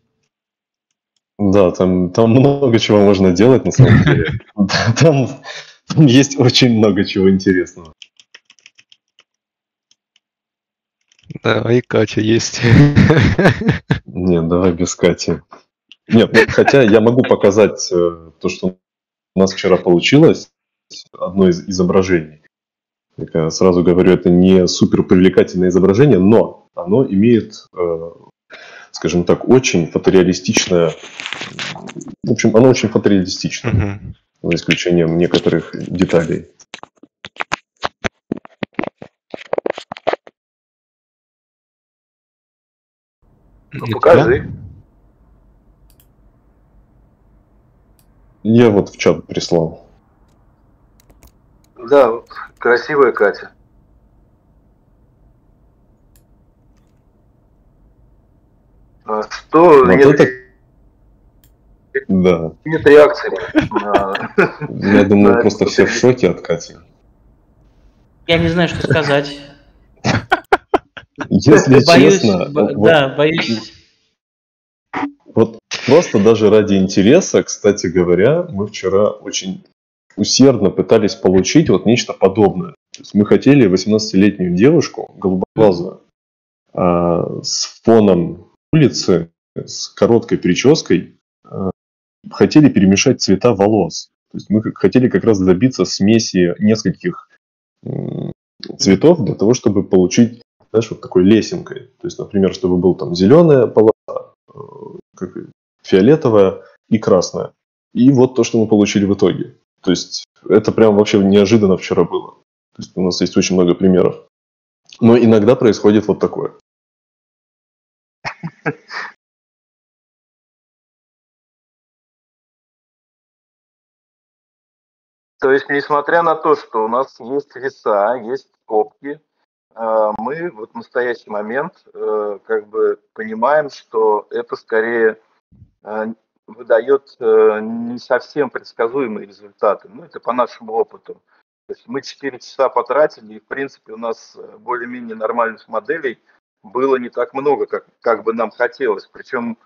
Да, там много чего можно делать, на самом деле. Там есть очень много чего интересного. Да, и Катя есть. Нет, давай без Кати. Нет, ну, хотя я могу показать то, что у нас вчера получилось, одно из изображений. Я сразу говорю, это не супер привлекательное изображение, но оно имеет, скажем так, очень фотореалистичное... В общем, оно очень фотореалистично, за исключением некоторых деталей. Ну, покажи. Я вот в чат прислал. Да, вот, красивая Катя. Что Вот нет, это... Да. нет реакции. Я думаю, просто все в шоке от Кати. Я не знаю, что сказать. Если честно... Да, боюсь. Вот просто даже ради интереса, кстати говоря, мы вчера очень усердно пытались получить вот нечто подобное. То есть мы хотели 18-летнюю девушку, голубоглазую, с фоном улицы, с короткой прической, хотели перемешать цвета волос. То есть мы хотели как раз добиться смеси нескольких цветов для того, чтобы получить, знаешь, вот такой лесенкой. То есть, например, чтобы был там зеленая полоса, фиолетовая и красная. И вот то, что мы получили в итоге. То есть это прям вообще неожиданно вчера было. То есть у нас есть очень много примеров. Но иногда происходит вот такое. То есть, несмотря на то, что у нас есть леса, есть скобки, мы вот в настоящий момент как бы понимаем, что это скорее выдает не совсем предсказуемые результаты. Ну, это по нашему опыту. То есть мы 4 часа потратили, и, в принципе, у нас более-менее нормальных моделей было не так много, как бы нам хотелось. Причем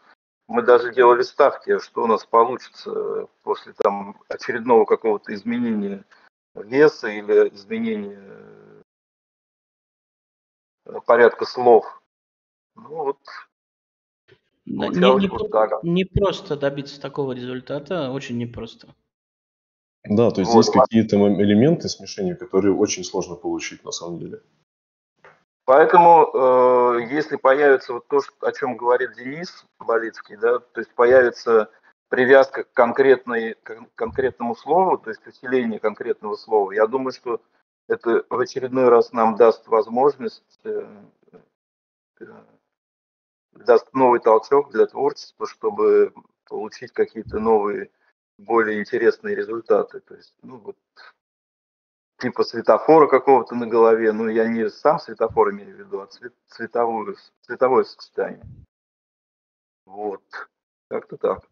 мы даже делали ставки, что у нас получится после там очередного какого-то изменения веса или изменения порядка слов. Ну вот, получалось вот так. Не просто добиться такого результата, очень непросто. Да, то есть Вот. есть какие-то элементы смешения, которые очень сложно получить на самом деле. Поэтому, если появится вот то, о чем говорит Денис Болицкий, да, то есть появится привязка к конкретному слову, то есть усиление конкретного слова. Я думаю, что это в очередной раз нам даст возможность, даст новый толчок для творчества, чтобы получить какие-то новые, более интересные результаты. То есть, ну, вот, типа светофора какого-то на голове, ну, я не сам светофор имею в виду, а цветовое сочетание. Вот, как-то так.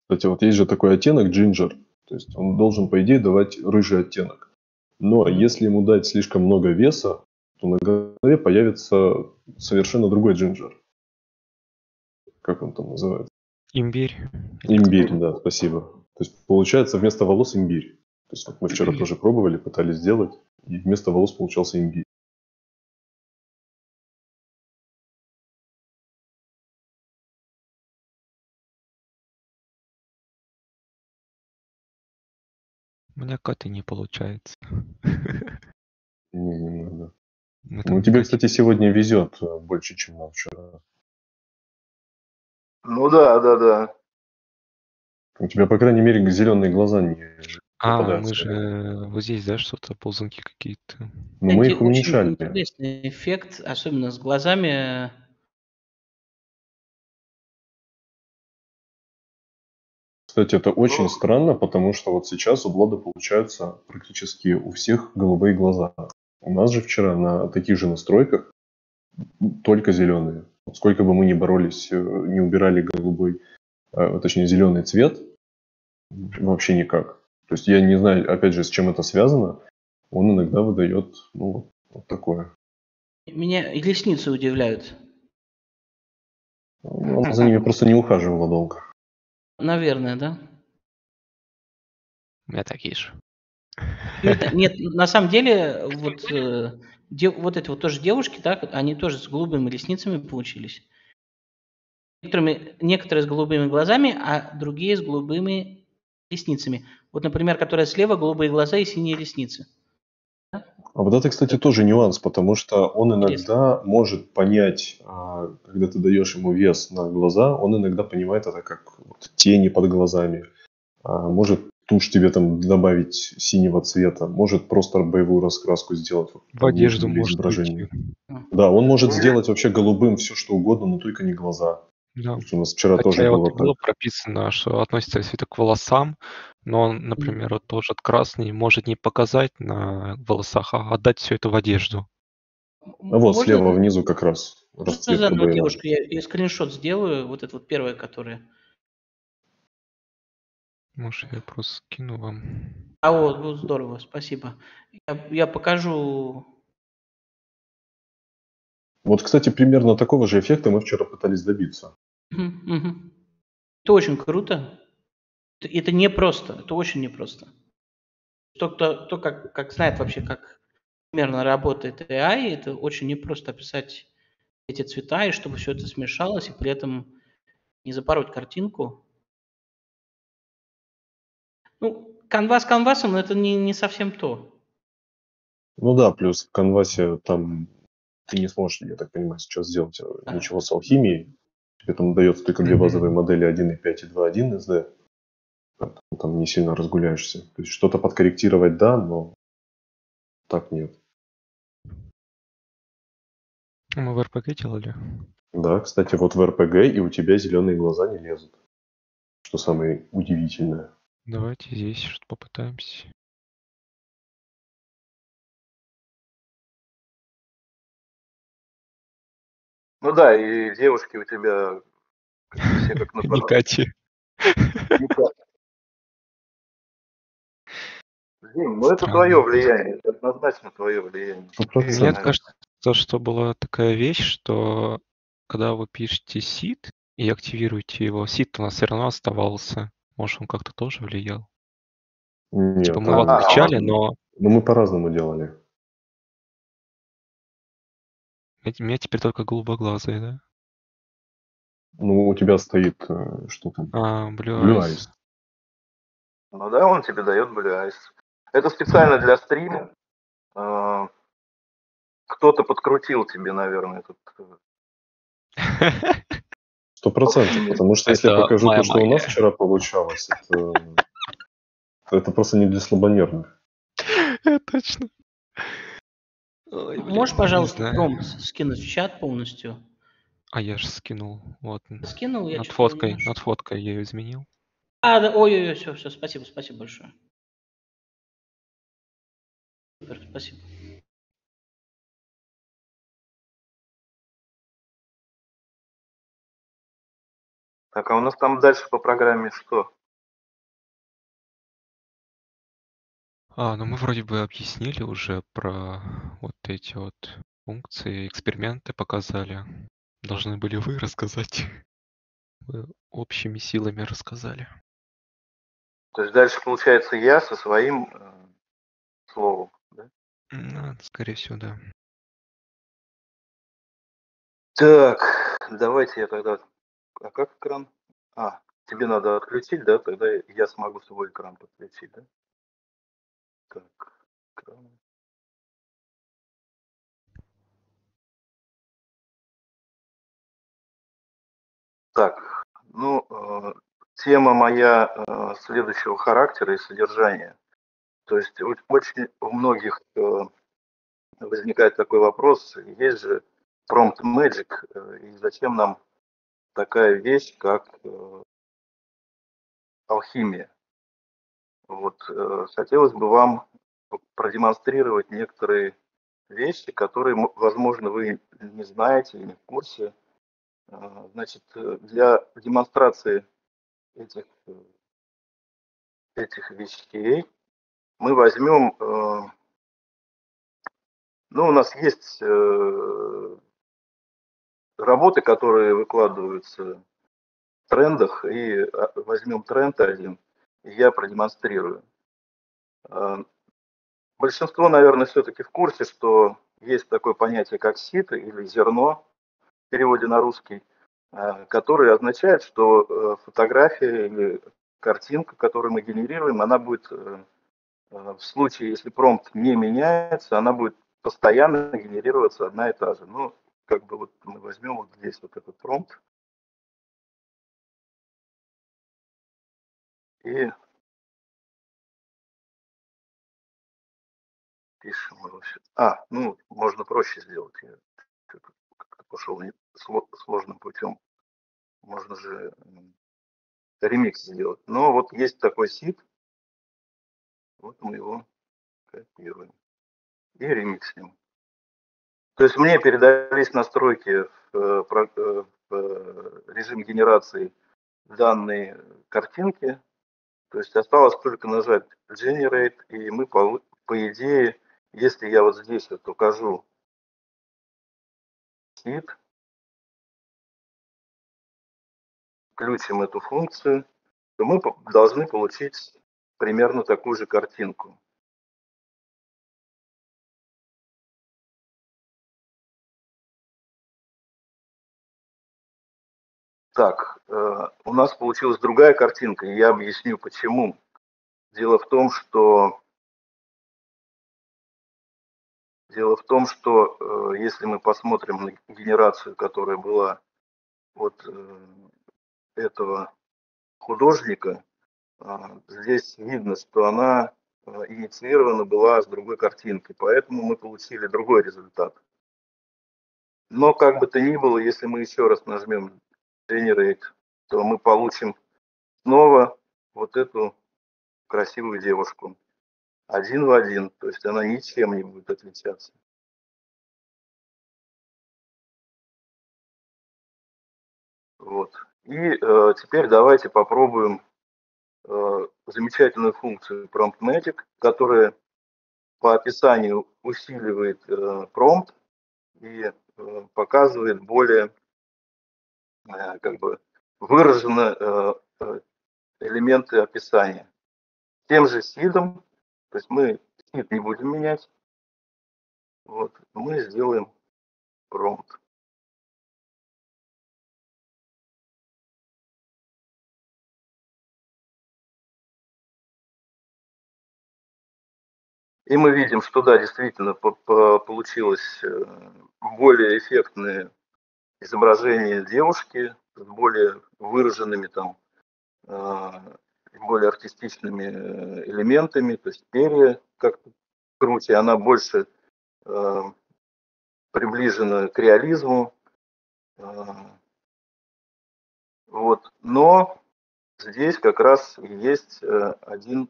Кстати, вот есть же такой оттенок джинджер, то есть он должен, по идее, давать рыжий оттенок. Но если ему дать слишком много веса, то на голове появится совершенно другой джинджер. Как он там называется? Имбирь. Имбирь, да, спасибо. То есть получается вместо волос имбирь. То есть вот мы вчера тоже пробовали, пытались сделать, и вместо волос получался имбирь. У меня коты не получается. Не надо. Мы Ну, там тебе, котик- кстати, сегодня везет больше, чем нам вчера. Ну да. У тебя, по крайней мере, зеленые глаза не А, мы попадаются. же вот здесь, да, что-то, ползунки какие-то. Но мы их Очень уменьшали. интересный эффект, особенно с глазами. Кстати, это очень странно, потому что вот сейчас у Влада получаются практически у всех голубые глаза. У нас же вчера на таких же настройках только зеленые. Вот сколько бы мы ни боролись, не убирали голубой, точнее зеленый цвет, вообще никак. То есть я не знаю, опять же, с чем это связано. Он иногда выдает, ну, вот такое. Меня и ресницы удивляют. Он за ними просто не ухаживала долго. Наверное, да? У меня такие же. Нет, на самом деле, вот, вот эти вот тоже девушки, да, они тоже с голубыми ресницами получились. Некоторые с голубыми глазами, а другие с голубыми ресницами. Вот, например, которая слева, голубые глаза и синие ресницы. А вот это, кстати, тоже нюанс, потому что он Интересно. иногда может понять, когда ты даешь ему вес на глаза, он иногда понимает это как вот тени под глазами. Может тушь тебе там добавить синего цвета, может просто боевую раскраску сделать. Вот, В там одежду нужно для может изображения. уйти. Да, он может сделать вообще голубым все, что угодно, но только не глаза. Да. То есть у нас вчера тоже Хотя вот было и было так. прописано, что относится это к волосам, но он, например, вот тоже красный может не показать на волосах, а отдать все это в одежду. А вот Можно, слева внизу как раз можно расцветка заново боевая. девушку? Я скриншот сделаю, вот это вот первое, которое. Может, я просто скину вам. А вот здорово, спасибо. Я покажу. Вот, кстати, примерно такого же эффекта мы вчера пытались добиться. Мгм. Это очень круто. Это непросто, это очень непросто. Кто как знает вообще, как примерно работает AI, это очень непросто описать эти цвета, и чтобы все это смешалось, и при этом не запороть картинку. Ну, канвас канвасом, но это не совсем то. Ну да, плюс в канвасе там ты не сможешь, я так понимаю, сейчас сделать ничего с алхимией. Тебе там дается только две базовые модели 1.5 и 2.1 SD. Поэтому там не сильно разгуляешься. То есть что-то подкорректировать да, но так нет. Мы в РПГ делали. Да, кстати, вот в РПГ и у тебя зеленые глаза не лезут. Что самое удивительное. Давайте здесь что-то попытаемся. Ну да, и девушки у тебя все как на Не Кати. Дим, ну это Странно. твое влияние, это однозначно твое влияние. 100%. Мне кажется, что была такая вещь, что когда вы пишете сид и активируете его, сид у нас все равно оставался. Может, он как-то тоже влиял? Нет, Типа мы его отключали, но ну мы по-разному делали. у меня теперь только голубоглазые, да? Ну, у тебя стоит, что там? Blue Blue Eyes. Eyes. Ну да, он тебе дает Blue Eyes. Это специально для стрима. Кто-то подкрутил тебе, наверное, тут. 100%. Потому что если я Это покажу моя то, что у нас магия. вчера получалось, это просто не для слабонервных. Точно. Ой, Можешь, блин, не пожалуйста, знаю. промпт скинуть в чат полностью? А я же скинул. Вот. Скинул, я Над что-то не фоткой нашел. я ее изменил. Да, ой-ой-ой, все, спасибо большое. Супер, спасибо. Так, а у нас там дальше по программе что? Ну мы вроде бы объяснили уже про вот эти вот функции, эксперименты показали. Должны были вы рассказать. Вы общими силами рассказали. То есть дальше получается я со своим словом, да? Скорее всего, да. Так, давайте я тогда... А как экран? Тебе надо отключить, да? Тогда я смогу свой экран подключить, да? Так, экран. Так, ну, тема моя следующего характера и содержания. То есть очень у многих возникает такой вопрос, есть же prompt magic, и зачем нам такая вещь, как алхимия? Вот, хотелось бы вам продемонстрировать некоторые вещи, которые, возможно, вы не знаете или не в курсе. Значит, для демонстрации этих, этих вещей мы возьмем, ну, у нас есть работы, которые выкладываются в трендах, и возьмем тренд один, и я продемонстрирую. Большинство, наверное, все-таки в курсе, что есть такое понятие, как сито или зерно в переводе на русский, которое означает, что фотография или картинка, которую мы генерируем, она будет, в случае, если промпт не меняется, она будет постоянно генерироваться одна и та же. Ну, как бы вот мы возьмем вот здесь вот этот промпт и пишем его. Ну, можно проще сделать. Я как-то пошел сложным путем. Можно же ремикс сделать. Но вот есть такой сит. Вот мы его копируем. И ремиксим. То есть мне передались настройки в режим генерации данной картинки. То есть осталось только нажать Generate, и мы по идее, если я вот здесь вот укажу site, включим эту функцию, то мы должны получить примерно такую же картинку. Так, у нас получилась другая картинка, и я объясню почему. Дело в том, что если мы посмотрим на генерацию, которая была от этого художника, здесь видно, что она инициирована была с другой картинкой, поэтому мы получили другой результат. Но как бы то ни было, если мы еще раз нажмем Generate, то мы получим снова вот эту красивую девушку. Один в один, то есть она ничем не будет отличаться. Вот. И теперь давайте попробуем замечательную функцию Prompt Magic, которая по описанию усиливает промпт и показывает более как бы выраженно элементы описания. Тем же сидом, то есть мы сид не будем менять, вот, мы сделаем промпт. И мы видим, что да, действительно получилось более эффектное изображение девушки, с более выраженными там, более артистичными элементами, то есть перья как-то круче, она больше приближена к реализму. Вот. Но здесь как раз есть один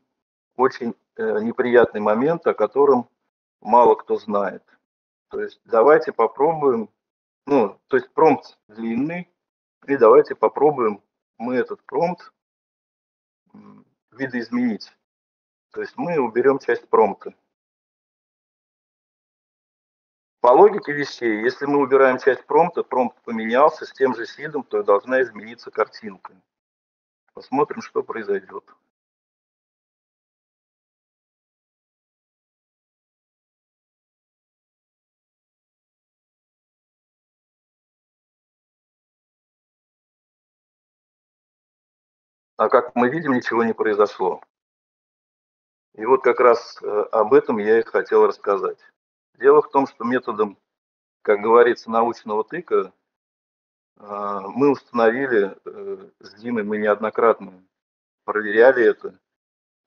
очень неприятный момент, о котором мало кто знает. То есть давайте попробуем, ну, то есть промпт длинный, и давайте попробуем мы этот промпт видоизменить. То есть мы уберем часть промпта. По логике вещей, если мы убираем часть промпта, промпт поменялся с тем же сидом, то должна измениться картинка. Посмотрим, что произойдет. А как мы видим, ничего не произошло. И вот как раз об этом я и хотел рассказать. Дело в том, что методом, как говорится, научного тыка мы установили с Димой, мы неоднократно проверяли это,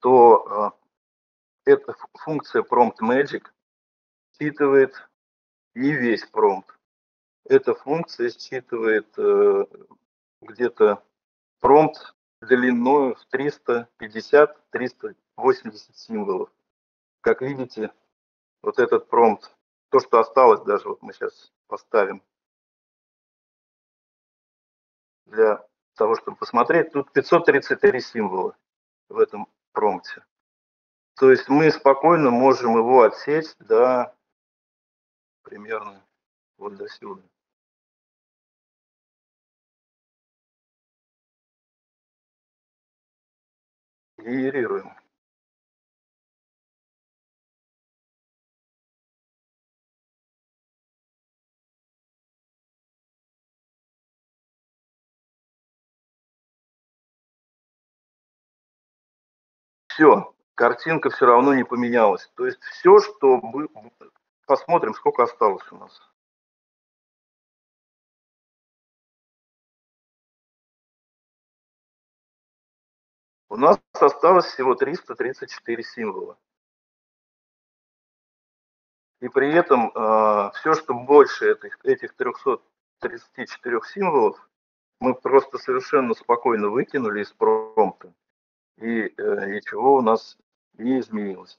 то эта функция Prompt Magic считывает не весь промпт. Эта функция считывает где-то промпт длиной в 350-380 символов. Как видите, вот этот промпт, то, что осталось даже, вот мы сейчас поставим для того, чтобы посмотреть, тут 533 символа в этом промпте. То есть мы спокойно можем его отсечь до примерно вот до сюда. Генерируем. Все, картинка все равно не поменялась. То есть все, что... Посмотрим, сколько осталось у нас. У нас осталось всего 334 символа. И при этом все, что больше этих 334 символов, мы просто совершенно спокойно выкинули из промпта, и ничего у нас не изменилось.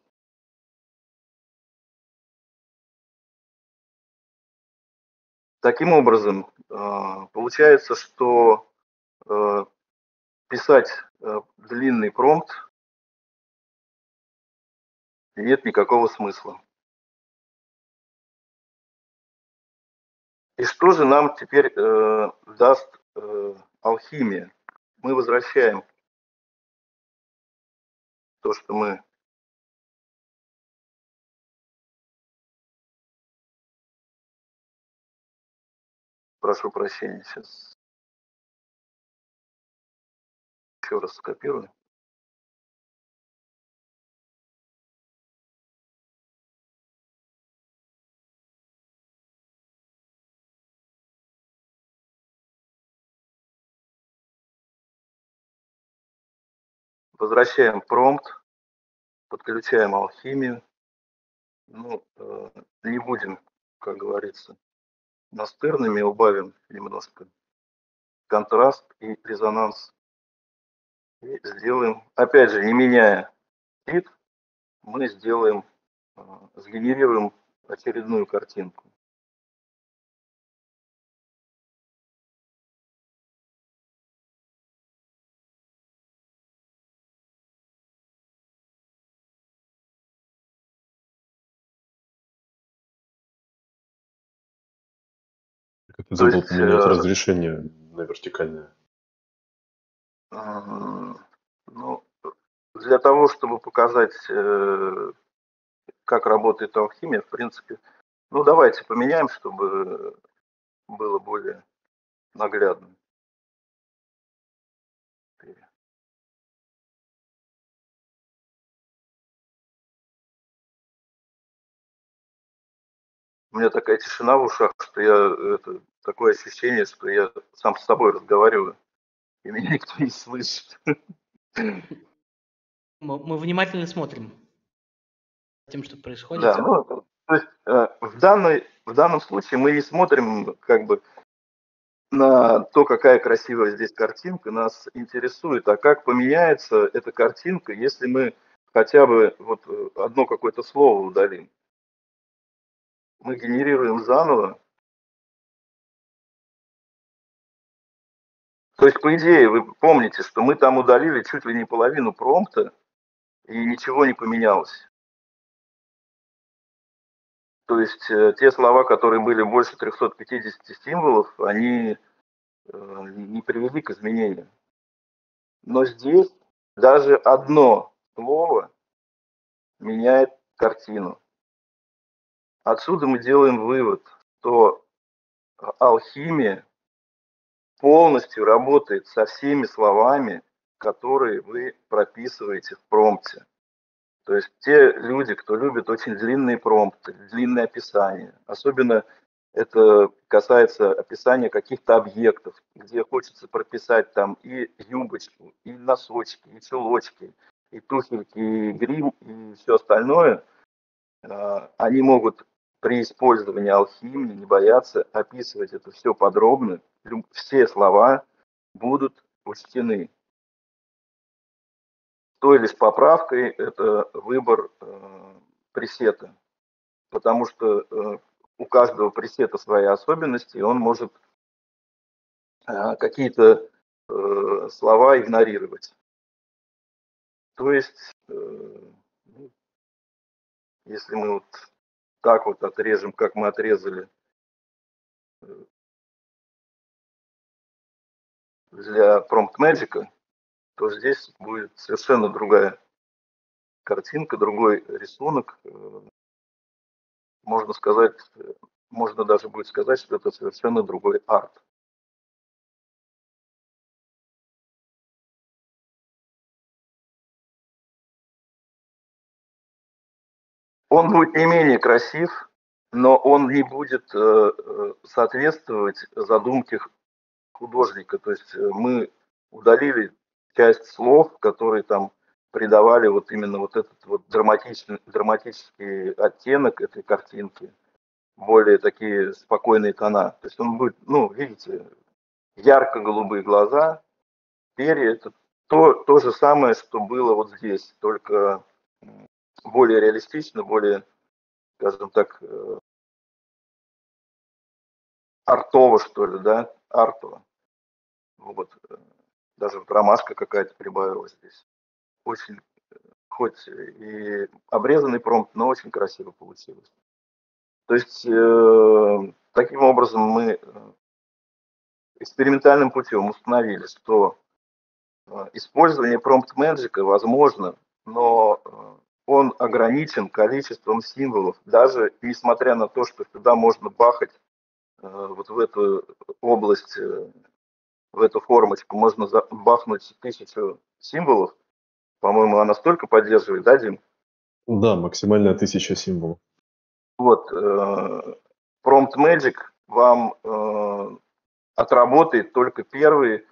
Таким образом, получается, что писать длинный промпт нет никакого смысла. И что же нам теперь даст алхимия? Мы возвращаем то, что мы... Прошу прощения, сейчас еще раз скопирую. Возвращаем промпт, подключаем алхимию. Ну, не будем, как говорится, настырными, убавим немножко контраст и резонанс. И сделаем, опять же, не меняя вид, мы сделаем, сгенерируем очередную картинку. Ты забыл поменять разрешение на вертикальное. Ну, для того, чтобы показать, как работает алхимия, в принципе, ну давайте поменяем, чтобы было более наглядно. У меня такая тишина в ушах, что я такое ощущение, что я сам с собой разговариваю, и меня никто не слышит. Мы внимательно смотрим за тем, что происходит. Да, ну, то есть в данном случае мы не смотрим как бы на то, какая красивая здесь картинка, нас интересует, а как поменяется эта картинка, если мы хотя бы вот одно какое-то слово удалим. Мы генерируем заново. То есть, по идее, вы помните, что мы там удалили чуть ли не половину промпта, и ничего не поменялось. То есть те слова, которые были больше 350 символов, они не привели к изменению. Но здесь даже одно слово меняет картину. Отсюда мы делаем вывод, что алхимия полностью работает со всеми словами, которые вы прописываете в промпте. То есть те люди, кто любит очень длинные промпты, длинные описания, особенно это касается описания каких-то объектов, где хочется прописать там и юбочку, и носочки, и чулочки, и туфельки, и грим, и все остальное, они могут при использовании алхимии не бояться описывать это все подробно, все слова будут учтены. Той лишь поправкой это выбор пресета, потому что у каждого пресета свои особенности, и он может какие-то слова игнорировать. То есть, если мы вот так вот отрежем, как мы отрезали для Prompt Magic, то здесь будет совершенно другая картинка, другой рисунок. Можно сказать, можно даже будет сказать, что это совершенно другой арт. Он будет не менее красив, но он не будет соответствовать задумке художника. То есть мы удалили часть слов, которые там придавали вот именно вот этот вот драматический оттенок этой картинки, более такие спокойные тона. То есть он будет, ну, видите, ярко-голубые глаза, перья, это то же самое, что было вот здесь, только более реалистично, более, скажем так, артово, что ли, да, артово. Вот. Даже вот ромашка какая-то прибавилась здесь. Очень, хоть и обрезанный промпт, но очень красиво получилось. То есть, таким образом мы экспериментальным путем установили, что использование Prompt Magic возможно, но он ограничен количеством символов, даже несмотря на то, что сюда можно бахать вот в эту область, в эту формочку, можно бахнуть 1000 символов. По-моему, она столько поддерживает, да, Дим? Да, максимально 1000 символов. Вот, Prompt Magic вам отработает только первые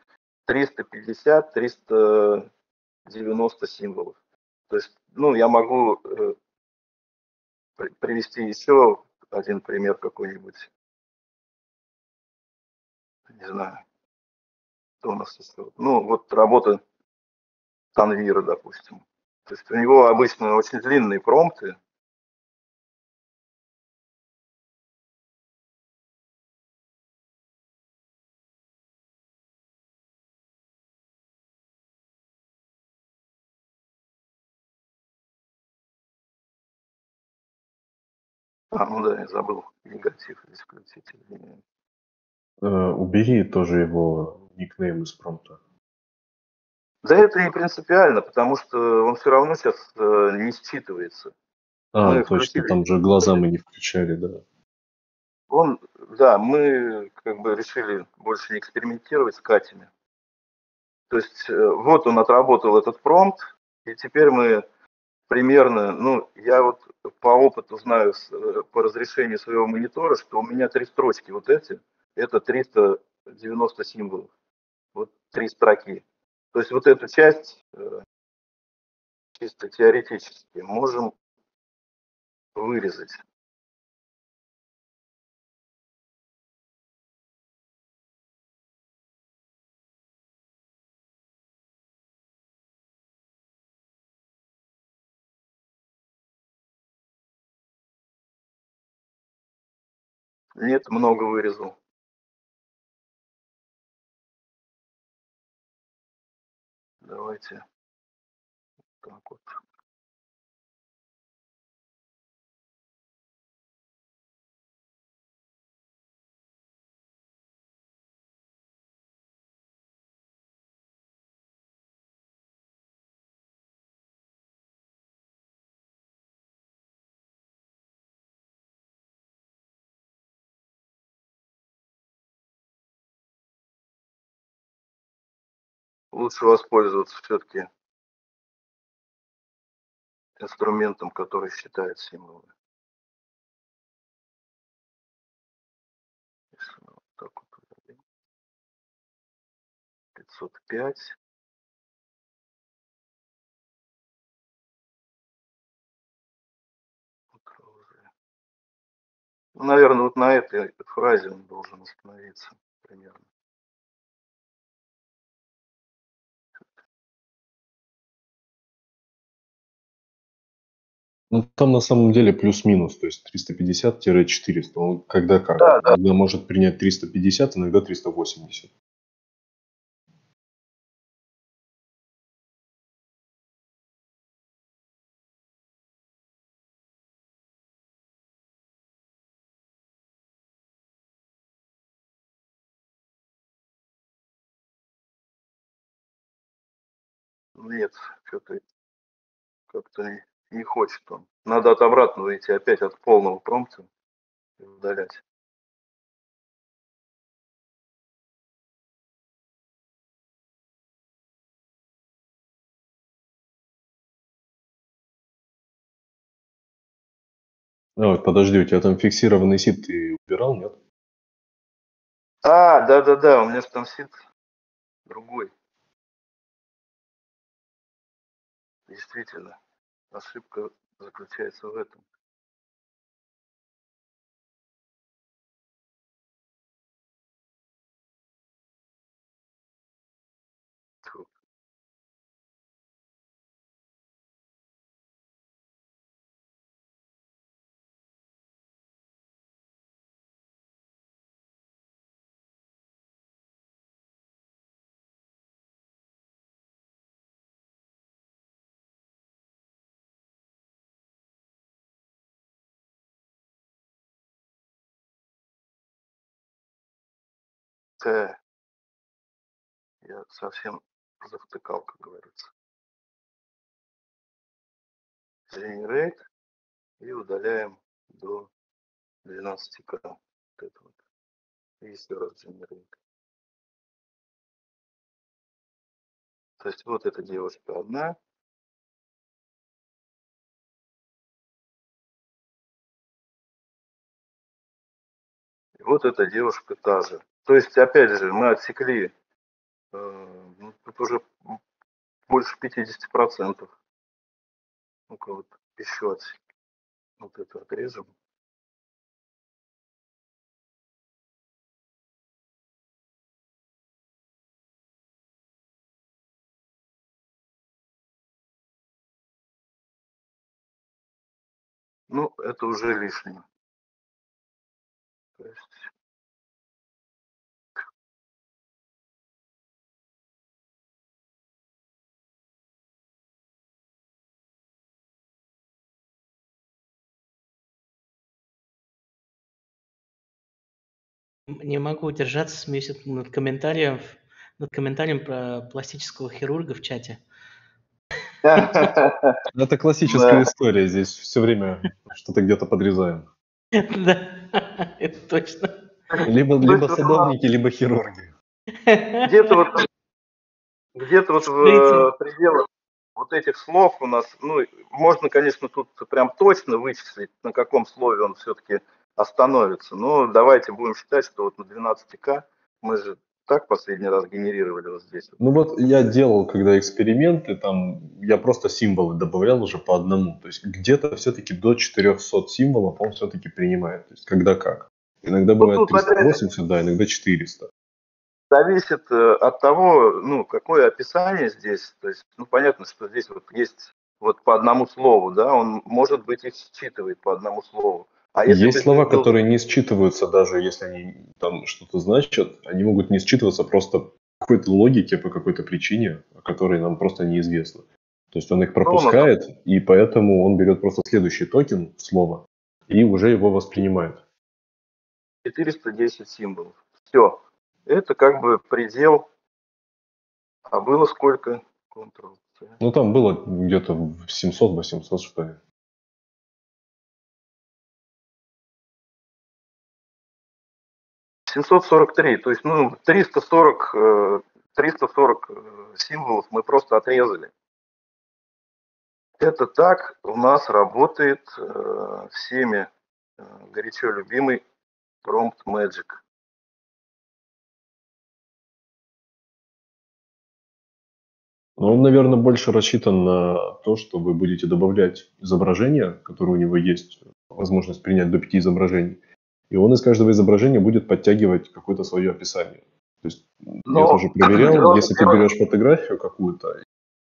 350-390 символов. То есть, ну, я могу привести еще один пример какой-нибудь. Не знаю, что у нас еще. Ну, вот работа Танвира, допустим. То есть у него обычно очень длинные промпты. Ну да, я забыл негатив здесь включить. Убери тоже его никнейм из промпта. Да это не принципиально, потому что он все равно сейчас не считывается. Мы Точно, включили. там же глаза мы не включали, да. Да, мы как бы решили больше не экспериментировать с катями. То есть вот он отработал этот промпт, и теперь мы примерно, ну, я вот по опыту знаю, по разрешению своего монитора, что у меня 3 строчки вот эти, это 390 символов. Вот 3 строки. То есть вот эту часть чисто теоретически можем вырезать. Нет, много вырезал. Давайте так вот. Лучше воспользоваться все-таки инструментом, который считает символы. Если мы вот так вот удалим. 505. Ну, наверное, вот на этой фразе он должен остановиться примерно. Ну, там на самом деле плюс-минус, то есть 350-400. Он когда как? Да, да. Иногда может принять 350, иногда 380. Нет, что-то как-то не хочет он. Надо от обратного идти опять от полного промпта и удалять. А, вот, подожди, у тебя там фиксированный сид ты убирал, нет? Да, у меня же там сид другой. Действительно, ошибка заключается в этом. Тьфу. Я совсем завтыкал, как говорится. Generate и удаляем до 12к. Вот это вот. И еще раз Generate. То есть вот эта девушка одна. И вот эта девушка та же. То есть, опять же, мы отсекли ну, тут уже больше 50%. Ну-ка вот еще вот это отрежем. Ну, это уже лишнее. То есть, Не могу удержаться, смеюсь над комментарием про пластического хирурга в чате. Это классическая история, здесь все время что-то где-то подрезаем. Да, это точно. Либо садовники, либо хирурги. Где-то вот в пределах вот этих слов у нас, ну, можно, конечно, тут прям точно вычислить, на каком слове он все-таки остановится. Но давайте будем считать, что вот на 12К мы же так последний раз генерировали вот здесь. Ну вот я делал, когда эксперименты, там я просто символы добавлял уже по одному. То есть где-то все-таки до 400 символов он все-таки принимает. То есть когда как. Иногда Ну, бывает тут опять 380, да, иногда 400. зависит от того, ну, какое описание здесь. То есть, ну, понятно, что здесь вот есть вот по одному слову, да, он, может быть, их считывает по одному слову. А если бы Есть слова, здесь был... которые не считываются, даже если они там что-то значат, они могут не считываться просто по какой-то логике, по какой-то причине, о которой нам просто неизвестно. То есть он их Что у нас? пропускает, и поэтому он берет просто следующий токен слова и уже его воспринимает. 410 символов. Все. Это как бы предел. А было сколько? Ctrl-C. Ну, там было где-то 700-800, что ли. 743. То есть, ну, 340 символов мы просто отрезали. Это так у нас работает всеми горячо любимый Prompt Magic. Но он, наверное, больше рассчитан на то, что вы будете добавлять изображения, которые у него есть, возможность принять до 5 изображений. И он из каждого изображения будет подтягивать какое-то свое описание. То есть я Но тоже проверял, дело- если ты берешь фотографию какую-то,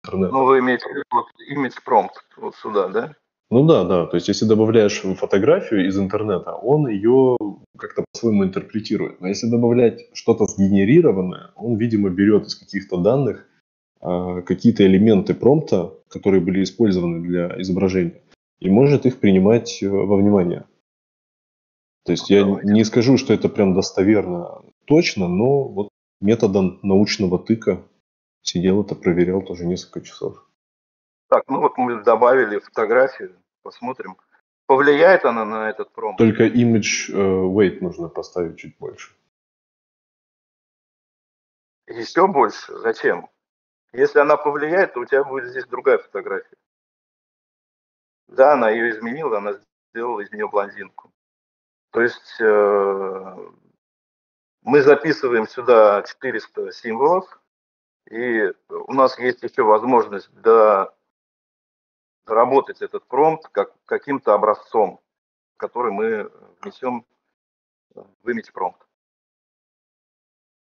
интернет. Ну, вы имеете в виду вот image prompt вот сюда, да? Ну да, да. То есть если добавляешь фотографию из интернета, он ее как-то по-своему интерпретирует. Но если добавлять что-то сгенерированное, он, видимо, берет из каких-то данных какие-то элементы промпта, которые были использованы для изображения, и может их принимать во внимание. То есть я Давайте. не скажу, что это прям достоверно точно, но вот методом научного тыка сидел это проверял тоже несколько часов. Так, ну вот мы добавили фотографию, посмотрим. Повлияет она на этот промпт? Только image weight нужно поставить чуть больше. Еще больше? Зачем? Если она повлияет, то у тебя будет здесь другая фотография. Да, она ее изменила, она сделала из нее блондинку. То есть мы записываем сюда 400 символов, и у нас есть еще возможность доработать этот промпт каким-то образцом, который мы внесем в image prompt.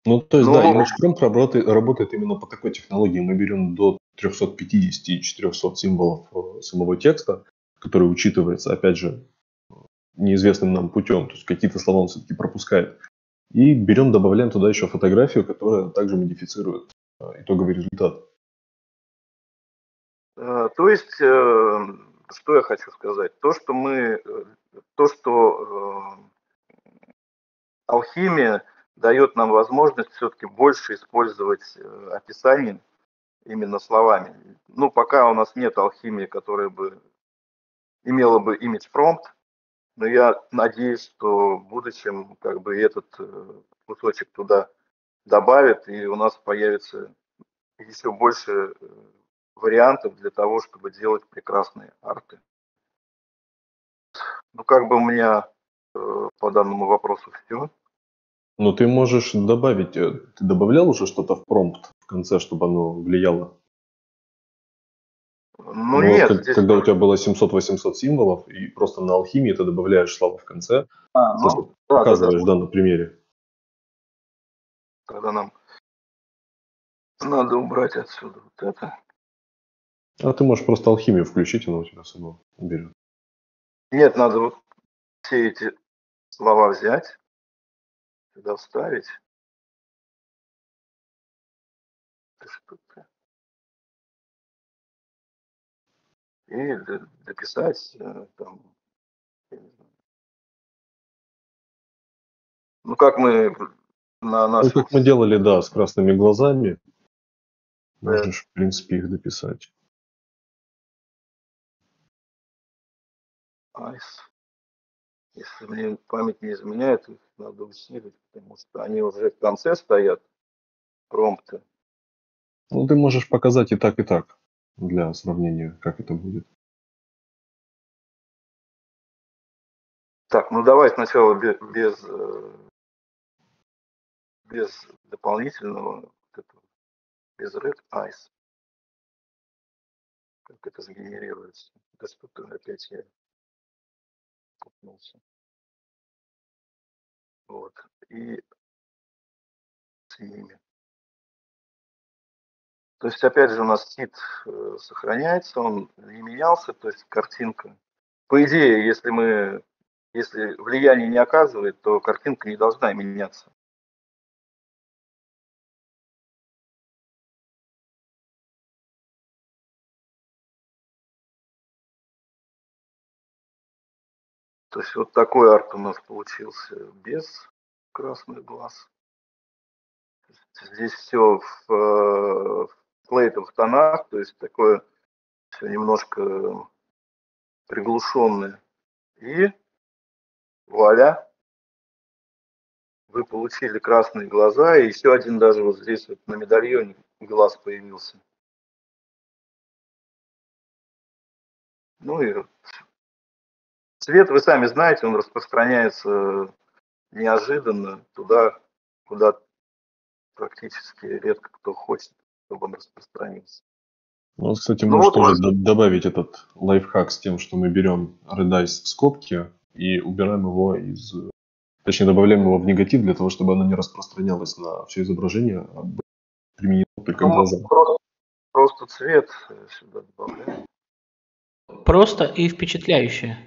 Ну, то есть, Ну, да, image prompt работает именно по такой технологии. Мы берем до 350 и 400 символов самого текста, который учитывается, опять же, неизвестным нам путем. То есть какие-то слова он все-таки пропускает. И берем, добавляем туда еще фотографию, которая также модифицирует итоговый результат. То есть, что я хочу сказать? То, что алхимия дает нам возможность все-таки больше использовать описание именно словами. Ну, пока у нас нет алхимии, которая бы имела бы image prompt, но я надеюсь, что в будущем как бы этот кусочек туда добавят, и у нас появится еще больше вариантов для того, чтобы делать прекрасные арты. Ну, как бы у меня по данному вопросу все. Но ты можешь добавить, ты добавлял уже что-то в промпт в конце, чтобы оно влияло? Ну, нет, здесь... Когда у тебя было 700-800 символов, и просто на алхимии ты добавляешь слова в конце, то, что показываешь, да, на примере. Тогда нам надо убрать отсюда вот это. А ты можешь просто алхимию включить, она у тебя сама уберет. Нет, надо вот все эти слова взять, сюда вставить. И дописать там. Ну, как мы на Ну, нашем... как мы делали, да, с красными глазами, можешь, в принципе, их дописать. Если мне память не изменяет, их надо усилить, потому что они уже в конце стоят, промпты. Ну, ты можешь показать и так, для сравнения, как это будет. Так, ну давай сначала без дополнительного, без Red Eyes. Как это сгенерируется? Да что-то опять я путнулся. Вот. И с ними. То есть, опять же, у нас тит сохраняется, он не менялся, то есть картинка. По идее, если влияние не оказывает, то картинка не должна меняться. То есть вот такой арт у нас получился без красных глаз. Здесь все в флейтовых тонах, то есть такое все немножко приглушенное. И вуаля, вы получили красные глаза, и еще один даже вот здесь вот на медальоне глаз появился. Ну и цвет, вы сами знаете, он распространяется неожиданно туда, куда практически редко кто хочет, чтобы он распространился. Ну, кстати, Ну можешь вот тоже добавить этот лайфхак с тем, что мы берем Red Eyes в скобки и убираем его точнее, добавляем его в негатив для того, чтобы оно не распространялось на все изображение, а было применено только к глазам. просто цвет сюда добавляем. Просто и впечатляюще.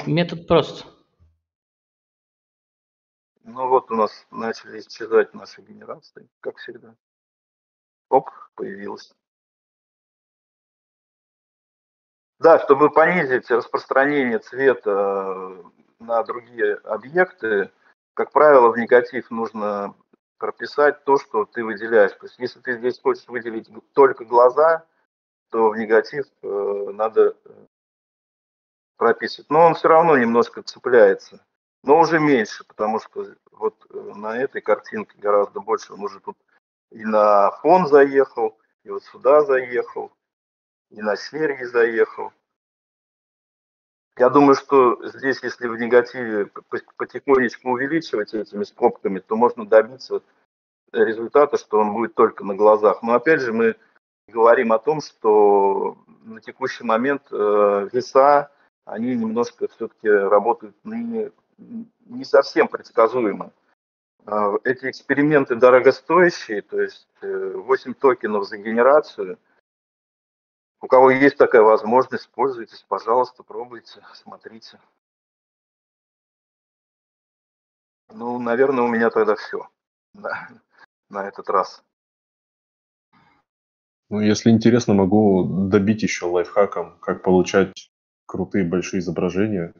Метод прост. Ну вот у нас начали исчезать наши генерации, как всегда. Оп, появилось. Да, чтобы понизить распространение цвета на другие объекты, как правило, в негатив нужно прописать то, что ты выделяешь. То есть если ты здесь хочешь выделить только глаза, то в негатив надо прописывать. Но он все равно немножко цепляется. Но уже меньше, потому что вот на этой картинке гораздо больше. Он уже тут и на фон заехал, и вот сюда заехал, и на серьги заехал. Я думаю, что здесь, если в негативе потихонечку увеличивать этими скобками, то можно добиться результата, что он будет только на глазах. Но опять же мы говорим о том, что на текущий момент веса, они немножко все-таки работают не совсем предсказуемо. Эти эксперименты дорогостоящие, то есть 8 токенов за генерацию. У кого есть такая возможность, пользуйтесь, пожалуйста, пробуйте, смотрите. Ну, наверное, у меня тогда все на этот раз. Ну, если интересно, могу добить еще лайфхаком, как получать крутые большие изображения.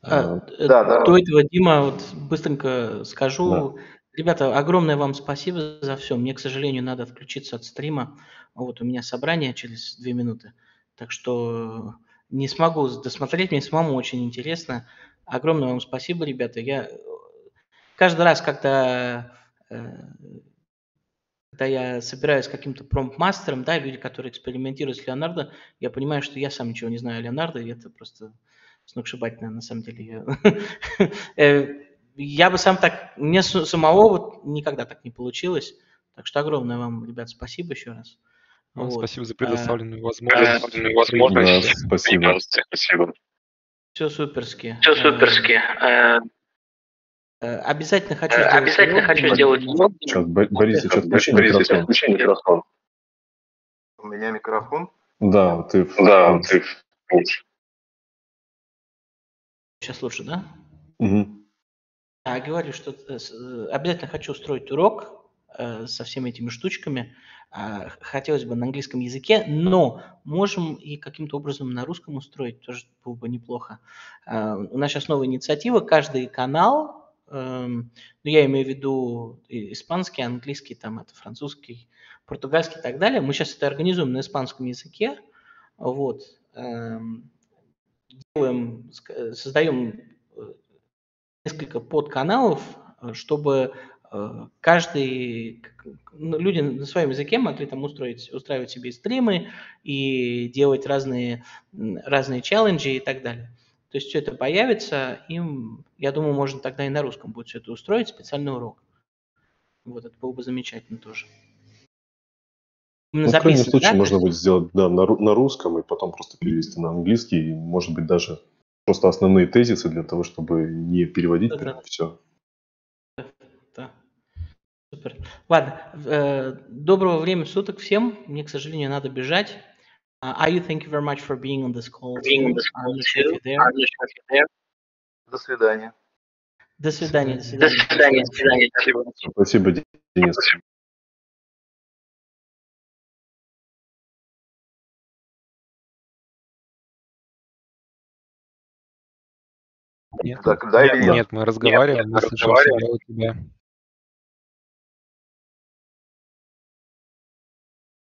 До Да. этого, Дима, вот быстренько скажу. Да. Ребята, огромное вам спасибо за все. Мне, к сожалению, надо отключиться от стрима. Вот у меня собрание через 2 минуты. Так что не смогу досмотреть, мне самому очень интересно. Огромное вам спасибо, ребята. Я каждый раз, когда я собираюсь с каким-то промпт-мастером, да, люди, которые экспериментируют с Леонардо, я понимаю, что я сам ничего не знаю о Леонардо, и это просто сногсшибательно, на самом деле. Я бы сам так, мне самого вот никогда так не получилось. Так что огромное вам, ребят, спасибо еще раз. Вам Вот. спасибо за предоставленную возможность. Да, спасибо. Все суперски. Все суперски. Обязательно хочу сделать влог. Сейчас, Борис, сейчас включи микрофон. У меня микрофон. Да, ты лучше. Сейчас лучше, да? Угу. Я говорю, что обязательно хочу устроить урок со всеми этими штучками. Хотелось бы на английском языке, но можем и каким-то образом на русском устроить, тоже было бы неплохо. У нас сейчас новая инициатива, каждый канал, ну, я имею в виду испанский, английский, там это французский, португальский и так далее. Мы сейчас это организуем на испанском языке, вот, создаем несколько подканалов, чтобы каждый, люди на своем языке могли там устраивать себе стримы и делать разные челленджи и так далее. То есть все это появится, им, я думаю, можно тогда и на русском будет все это устроить, специальный урок. Вот, это было бы замечательно тоже. Именно Ну, в крайнем записано, случае, да? можно будет сделать на русском и потом просто перевести на английский. И, может быть, даже просто основные тезисы для того, чтобы не переводить прямо все. Да. Супер. Ладно, доброго времени суток всем. Мне, к сожалению, надо бежать. Ayu, thank you very much for being on this call too. I'm not sure if you're there. До свидания. До свидания, до До свидания. свидания. Спасибо. Спасибо, Денис. Нет, Так, дай меня. нет, мы разговариваем, мы слышим себя у тебя.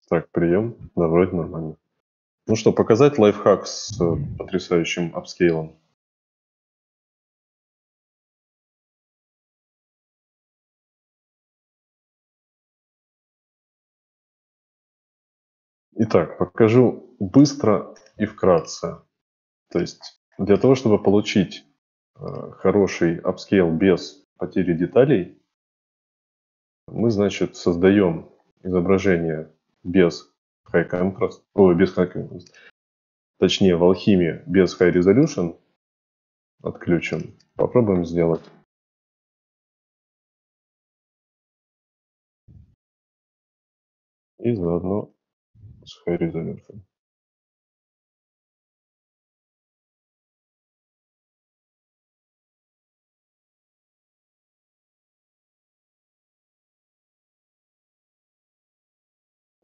Так, прием. Да, вроде нормально. Ну что, показать лайфхак с потрясающим апскейлом? Итак, покажу быстро и вкратце. То есть для того, чтобы получить хороший апскейл без потери деталей, мы, значит, создаем изображение без high contrast, точнее в Alchemy без high resolution отключим. Попробуем сделать. И заодно с high resolution.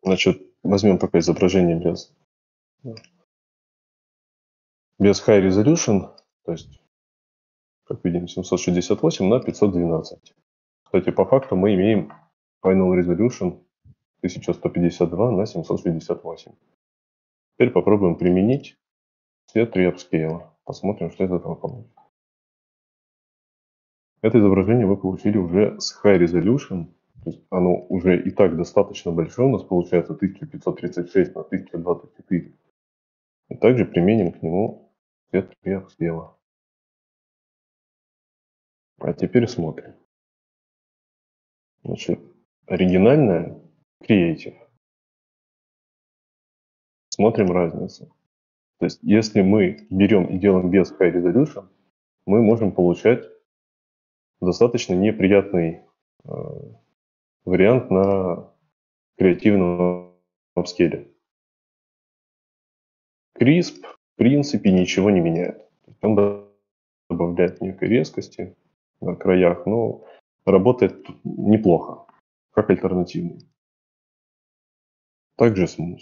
Значит, возьмем пока изображение без high resolution, то есть, как видим, 768 на 512. Кстати, по факту мы имеем final resolution 1152 на 768. Теперь попробуем применить все три апскейла. Посмотрим, что из этого получится. Это изображение вы получили уже с high resolution. То есть оно уже и так достаточно большое. У нас получается 1536 на 1024. И также применим к нему все три апскейла. А теперь смотрим. Значит, оригинальная Creative. Смотрим разницу. То есть если мы берем и делаем без high resolution, мы можем получать достаточно неприятный вариант на креативном апскейле. Crisp в принципе ничего не меняет. Он добавляет некой резкости на краях, но работает неплохо, как альтернативный. Также Smooth.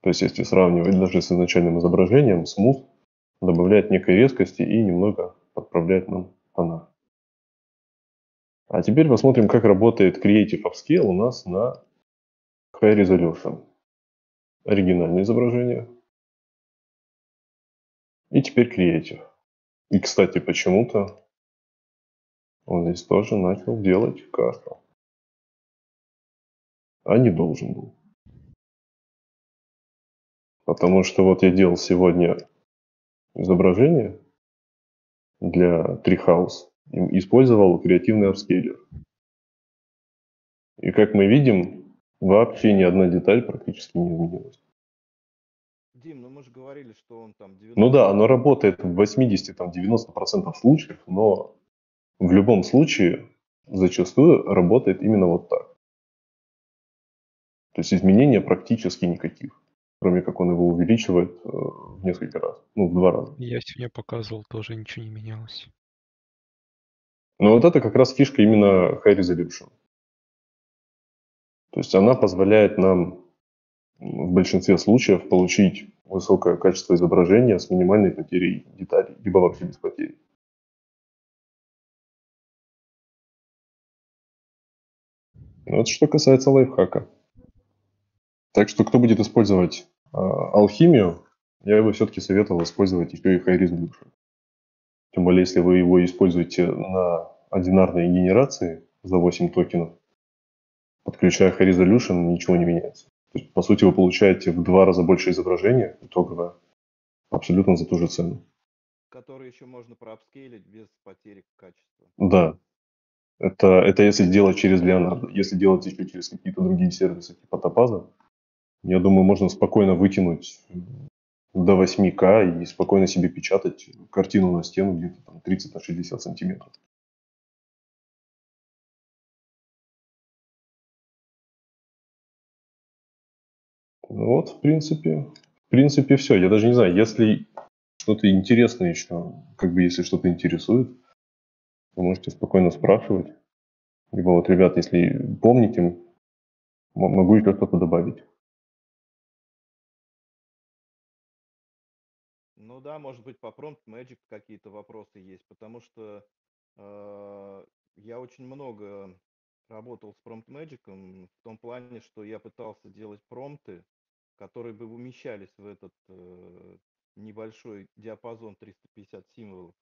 То есть если сравнивать даже с изначальным изображением, Smooth добавляет некой резкости и немного подправляет нам тона. А теперь посмотрим, как работает Creative Upscale у нас на High Resolution. Оригинальное изображение. И теперь Creative. И, кстати, почему-то он здесь тоже начал делать кашу. А не должен был. Потому что вот я делал сегодня изображение для Treehouse. И использовал креативный апскейлер. И как мы видим, вообще ни одна деталь практически не изменилась. Дим, ну мы же говорили, что он там 90... Ну да, оно работает в 80-90% случаев, но в любом случае зачастую работает именно вот так. То есть изменения практически никаких, кроме как он его увеличивает в несколько раз, в 2 раза. Я сегодня показывал, тоже ничего не менялось. Но вот это как раз фишка именно High Resolution. То есть она позволяет нам в большинстве случаев получить высокое качество изображения с минимальной потерей деталей, либо вообще без потери. Вот что касается лайфхака. Так что кто будет использовать алхимию, я бы все-таки советовал использовать еще и High Resolution. Тем более, если вы его используете на одинарной генерации за 8 токенов, подключая High Resolution, ничего не меняется. То есть, по сути, вы получаете в 2 раза больше изображения итоговое абсолютно за ту же цену. Который еще можно проапскейлить без потери качества. Да, это если делать через Leonardo. Если делать еще через какие-то другие сервисы типа Topaz, я думаю, можно спокойно вытянуть до 8К и спокойно себе печатать картину на стену где-то там 30 на 60 сантиметров. Ну вот, в принципе все. Я даже не знаю, если что-то интересное еще, как бы если что-то интересует, вы можете спокойно спрашивать. Либо вот, ребят, если помните, могу еще что-то добавить. Ну да, может быть, по Prompt Magic какие-то вопросы есть, потому что я очень много работал с Prompt Magic в том плане, что я пытался делать промпты, которые бы умещались в этот небольшой диапазон 350 символов.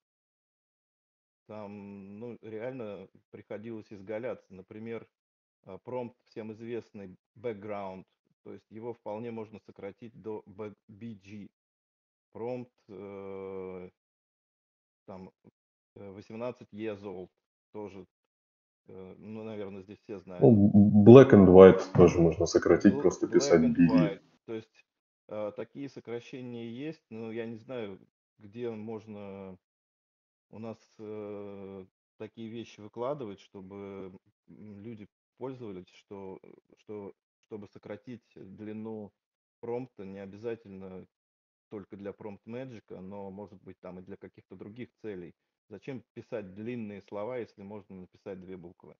Там, ну, реально приходилось изгаляться. Например, промпт всем известный background, то есть его вполне можно сократить до BG. Промпт там 18 years old, тоже, ну, наверное, здесь все знают. Ну, black and white тоже можно сократить, просто Black писать and BD. white. То есть такие сокращения есть, но я не знаю, где можно у нас такие вещи выкладывать, чтобы люди пользовались, чтобы сократить длину промпта, не обязательно только для Prompt Magic, но может быть там и для каких-то других целей. Зачем писать длинные слова, если можно написать 2 буквы?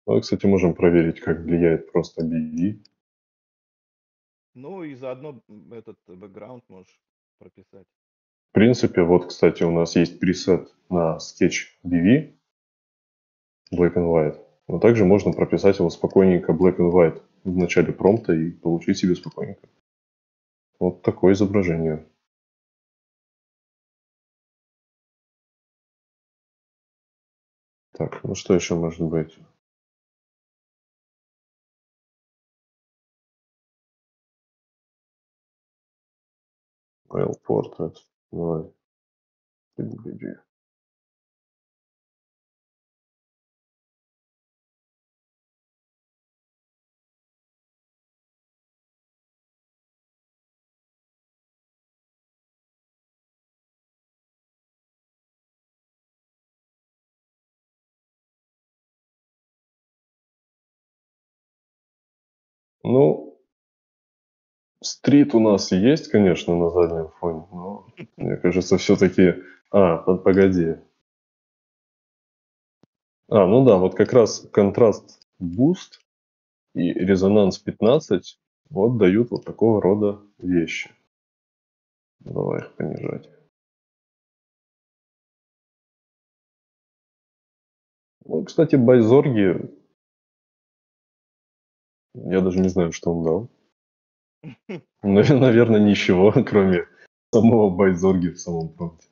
Ну, кстати, можем проверить, как влияет просто BD. Ну и заодно этот бэкграунд можешь прописать. В принципе, вот, кстати, у нас есть пресет на Sketch BV Black and White. Но также можно прописать его спокойненько Black and White в начале промпта и получить себе спокойненько. Вот такое изображение. Так, ну что еще может быть? File Portrait. Давай. BD. Ну, стрит у нас есть, конечно, на заднем фоне, но мне кажется, все-таки... погоди. Ну да, вот как раз контраст Boost и резонанс 15 вот дают вот такого рода вещи. Давай их понижать. Ну, кстати, Байзорги, я даже не знаю, что он дал. Наверное, ничего, кроме самого Байзорги в самом промпте.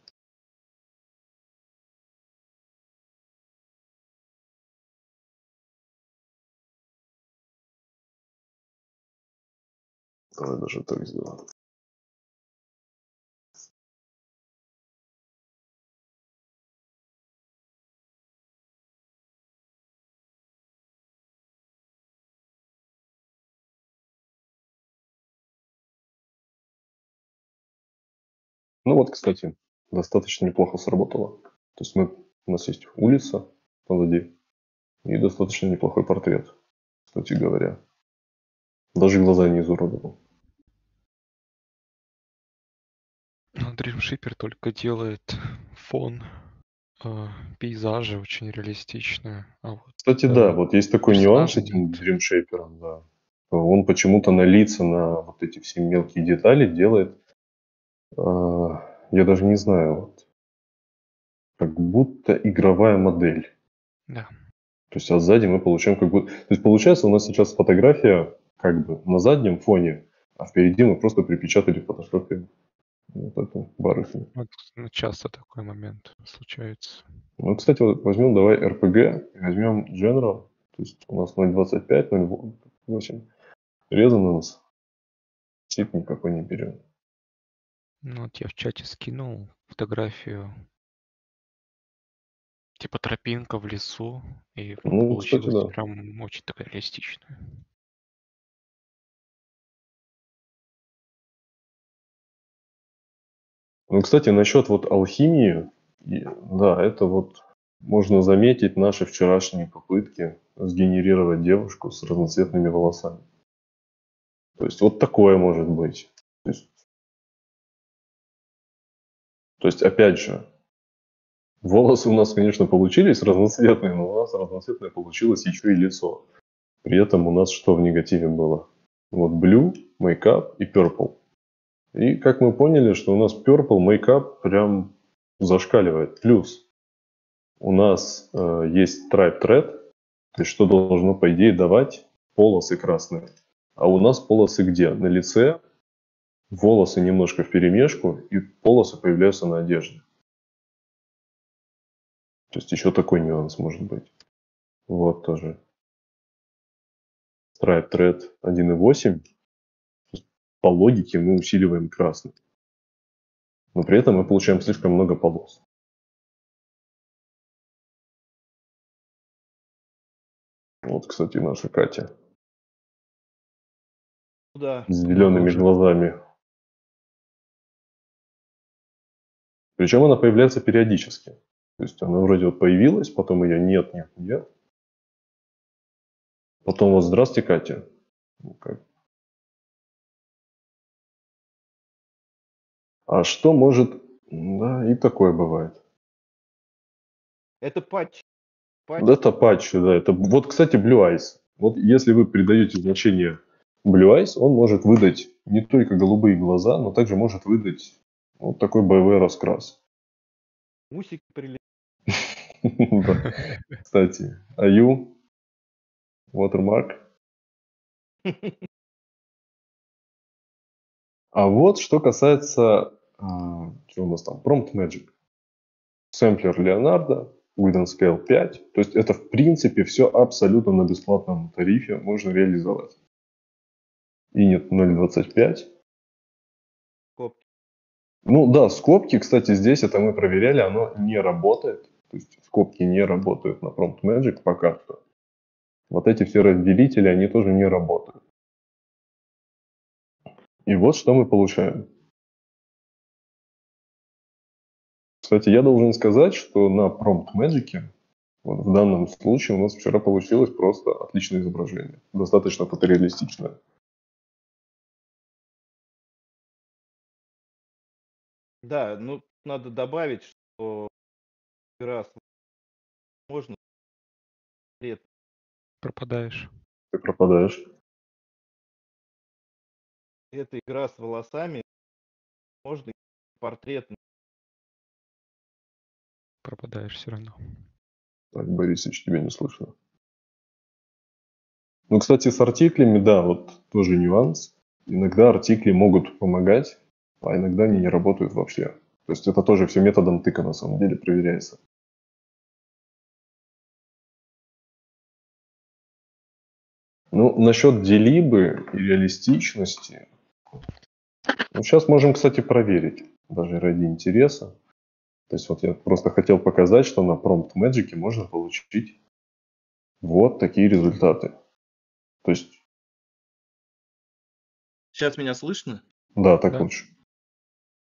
Давай даже так сделаем. Ну вот, кстати, достаточно неплохо сработало. То есть у нас есть улица позади и достаточно неплохой портрет, кстати говоря. Даже глаза не изуродовал. Ну, Dream Shipper только делает фон, пейзажи очень реалистичные. А вот Кстати, да, вот есть такой нюанс с персонажи этим нет. Dream Shaper, да. Он почему-то на лица, на вот эти все мелкие детали делает, я даже не знаю, вот, как будто игровая модель. Да. То есть, а сзади мы получаем как будто... То есть, получается, у нас сейчас фотография как бы на заднем фоне, а впереди мы просто припечатали в фотошопе вот эту барышню. Вот, ну, часто такой момент случается. Ну, кстати, вот возьмем давай RPG, возьмем General, то есть у нас 0.25, 0.8 резонанс. Тип никакой не берем. Ну, вот я в чате скинул фотографию, типа тропинка в лесу, и ну, Ну, кстати, получилось да. прям очень такая реалистичная. Ну, кстати, насчет вот алхимии, да, это вот можно заметить наши вчерашние попытки сгенерировать девушку с разноцветными волосами. То есть вот такое может быть. То есть опять же, волосы у нас, конечно, получились разноцветные, но у нас разноцветное получилось еще и лицо. При этом у нас что в негативе было? Вот blue, makeup и purple. И как мы поняли, что у нас purple makeup прям зашкаливает. Плюс у нас есть stripe thread, то есть что должно, по идее, давать полосы красные. А у нас полосы где? На лице, волосы немножко вперемешку, и полосы появляются на одежде. То есть еще такой нюанс может быть. Вот тоже. Stripe thread 1.8. По логике мы усиливаем красный. Но при этом мы получаем слишком много полос. Вот, кстати, наша Катя. Да. С зелеными глазами. Причем она появляется периодически. То есть она вроде вот появилась, потом ее нет. Потом вот здравствуйте, Катя. Ну, как? А что может... Да, и такое бывает. Это патч. Это патчи, да. Это... Вот, кстати, Blue Eyes. Вот если вы придаете значение Blue Eyes, он может выдать не только голубые глаза, но также может выдать вот такой боевой раскрас. Усики прилетели. Да. Кстати, Аю, Watermark. А вот что касается, что у нас там, Prompt Magic. Сэмплер Леонардо, Wooden Scale 5. То есть это в принципе все абсолютно на бесплатном тарифе можно реализовать. И нет 0.25. Скобки. Ну да, скобки, кстати, здесь это мы проверяли, оно не работает. То есть скобки не работают на Prompt Magic пока что. Вот эти все разделители, они тоже не работают. И вот что мы получаем. Кстати, я должен сказать, что на Prompt Magic вот в данном случае у нас вчера получилось просто отличное изображение. Достаточно фотореалистичное. Да, ну надо добавить, что игра можно Пропадаешь. Ты пропадаешь. эта игра с волосами можно портретный. Пропадаешь все равно. Так, Борисович, тебя не слышно. Ну, кстати, с артиклями, да, вот тоже нюанс. Иногда артикли могут помогать, а иногда они не работают вообще. То есть это тоже все методом тыка на самом деле проверяется. Ну, насчет делибы и реалистичности, ну, сейчас можем, кстати, проверить, даже ради интереса. То есть вот я просто хотел показать, что на Prompt Magic можно получить вот такие результаты. То есть, Сейчас меня слышно? да, так Да. лучше.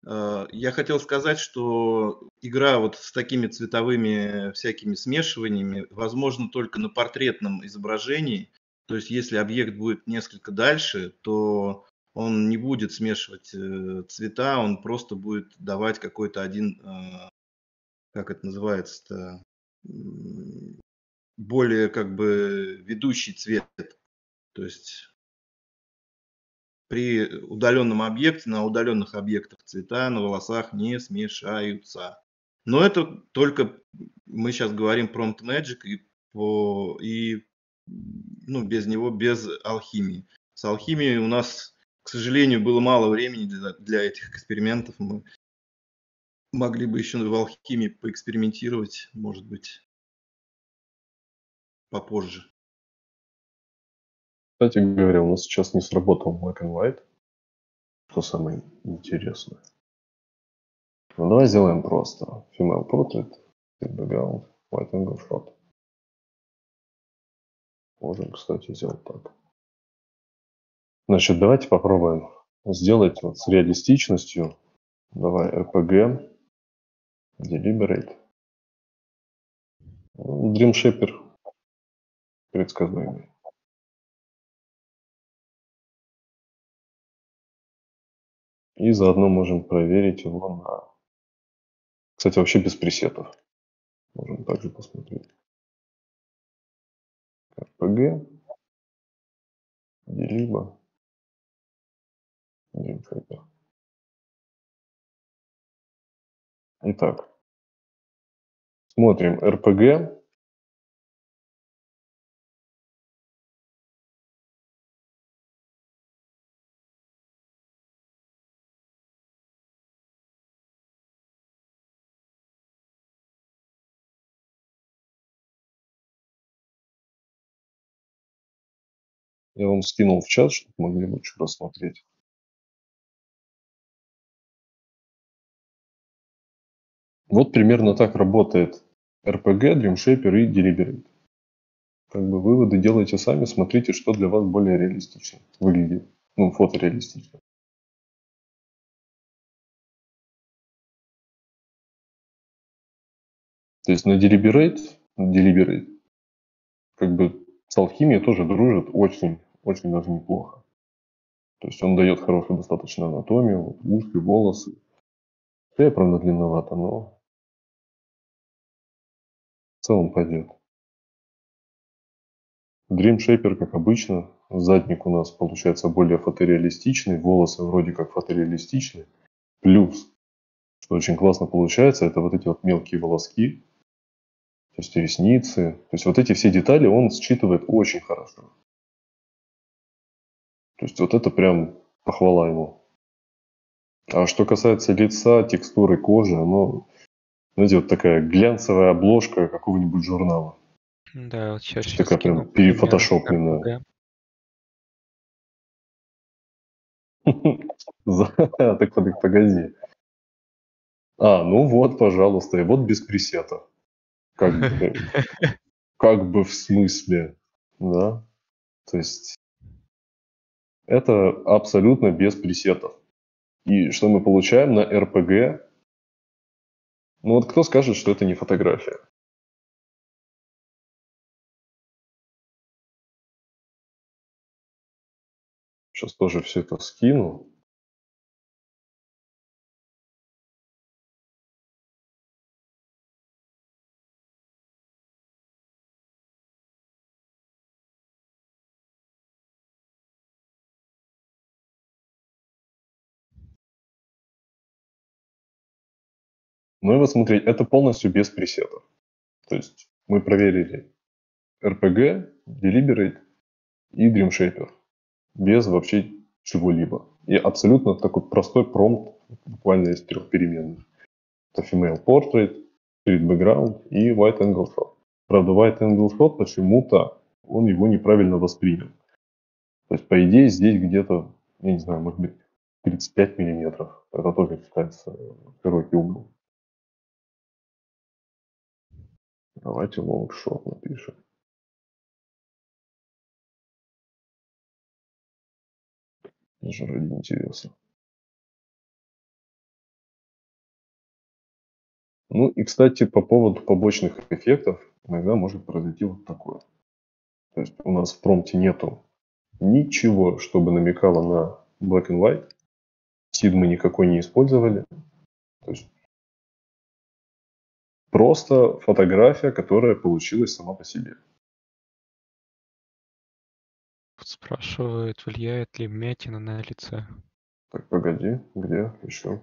Я хотел сказать, что игра вот с такими цветовыми всякими смешиваниями возможна только на портретном изображении. То есть если объект будет несколько дальше, то он не будет смешивать цвета, он просто будет давать какой-то один, как это называется-то, более как бы ведущий цвет. То есть при удаленном объекте, на удаленных объектах цвета на волосах не смешаются. Но это только мы сейчас говорим Prompt Magic ну, без него, без алхимии. С алхимией у нас, к сожалению, было мало времени для этих экспериментов. Мы могли бы еще в алхимии поэкспериментировать, может быть, попозже. Кстати говоря, у нас сейчас не сработал Black and White. Что самое интересное? Ну, давай сделаем просто. Female portrait, background, white angle shot. Можем, кстати, сделать так. Значит, давайте попробуем сделать вот с реалистичностью. Давай RPG, Deliberate. Dream Shaper предсказуемый. И заодно можем проверить его на... Кстати, вообще без пресетов. Можем также посмотреть. RPG, Deliba, Dream Shaper. Итак, смотрим RPG. Я вам скинул в чат, чтобы могли лучше рассмотреть. Вот примерно так работает RPG, Dream Shaper и Deliberate. Как бы выводы делайте сами, смотрите, что для вас более реалистично выглядит. Ну, фотореалистично. То есть на Deliberate, как бы с алхимией тоже дружит очень, очень даже неплохо. То есть он дает хорошую достаточно анатомию, вот, ушки, волосы. Шея, правда, длинновато, но в целом пойдет. Dream Shaper, как обычно, задник у нас получается более фотореалистичный, волосы вроде как фотореалистичны. Плюс, что очень классно получается, это вот эти вот мелкие волоски, то есть ресницы. То есть вот эти все детали он считывает очень хорошо. То есть вот это прям похвала ему. А что касается лица, текстуры кожи, оно, знаете, вот такая глянцевая обложка какого-нибудь журнала. Да, вот То есть сейчас такая скину прям пример перефотошопленная. RPG. Так погоди. Ну вот, пожалуйста, и вот без пресетов. Как бы в смысле, да? То есть это абсолютно без пресетов. И что мы получаем на RPG? Ну вот кто скажет, что это не фотография? Сейчас тоже все это скину. Ну и вот смотри, это полностью без пресетов. То есть мы проверили RPG, Deliberate и Dream Shaper. Без вообще чего-либо. И абсолютно такой простой промпт, буквально из 3 переменных. Это Female Portrait, Street Background и White Angle Shot. Правда, White Angle Shot почему-то он его неправильно воспринял. То есть, по идее, здесь где-то, я не знаю, может быть, 35 миллиметров. Это тоже считается широкий угол. Давайте long shot напишем. Даже ради интереса. Ну и, кстати, по поводу побочных эффектов иногда может произойти вот такое. То есть у нас в промпте нету ничего, чтобы намекало на black and white. Сид мы никакой не использовали. То есть просто фотография, которая получилась сама по себе. Спрашивают, влияет ли вмятина на лице. Так, погоди, где еще?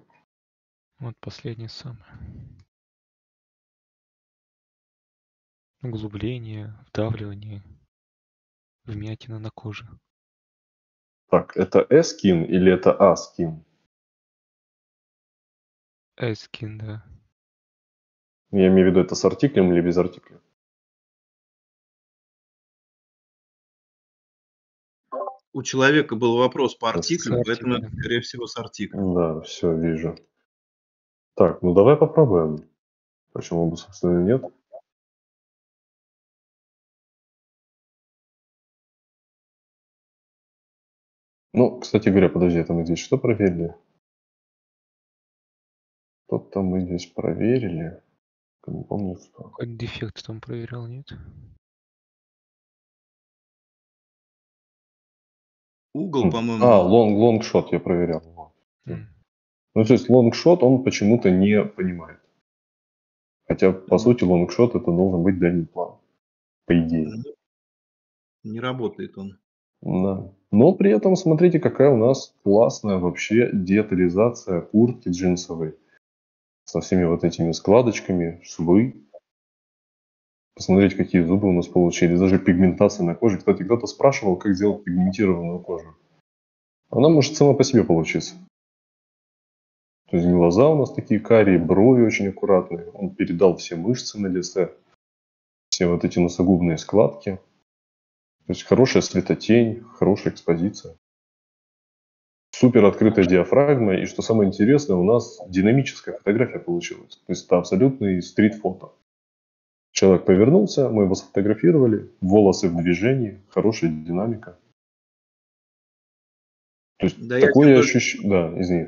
Вот последнее самое. Углубление, вдавливание, вмятина на коже. Так, это S-skin или это A-skin? Эскин, да. Я имею в виду, это с артиклем или без артикля? у человека был вопрос по С артиклю, поэтому это, артиклем. скорее всего, с артиклем. Да, все, вижу. Так, ну давай попробуем. Почему бы, собственно, нет? Ну, кстати говоря, подожди, это мы здесь что проверили? Что-то мы здесь проверили. Не помню, что. Какой дефект там проверял, нет? Угол, по-моему, лонгшот я проверял. Вот. М. Ну, то есть лонгшот он почему-то не понимает. Хотя, по сути, лонгшот это должен быть дальний план. По идее. не работает он. Да. Но при этом смотрите, какая у нас классная вообще детализация куртки джинсовой. Со всеми вот этими складочками, швы. Посмотрите, какие зубы у нас получились. Даже пигментация на коже. Кстати, кто-то спрашивал, как сделать пигментированную кожу. Она может сама по себе получиться. То есть глаза у нас такие карие, брови очень аккуратные. Он передал все мышцы на лице, все вот эти носогубные складки. То есть хорошая светотень, хорошая экспозиция. Супер открытая диафрагма. И что самое интересное, у нас динамическая фотография получилась. То есть это абсолютный стрит-фото. Человек повернулся, мы его сфотографировали, волосы в движении, хорошая динамика. То есть Да, я такое чем ощущение... Да, извини.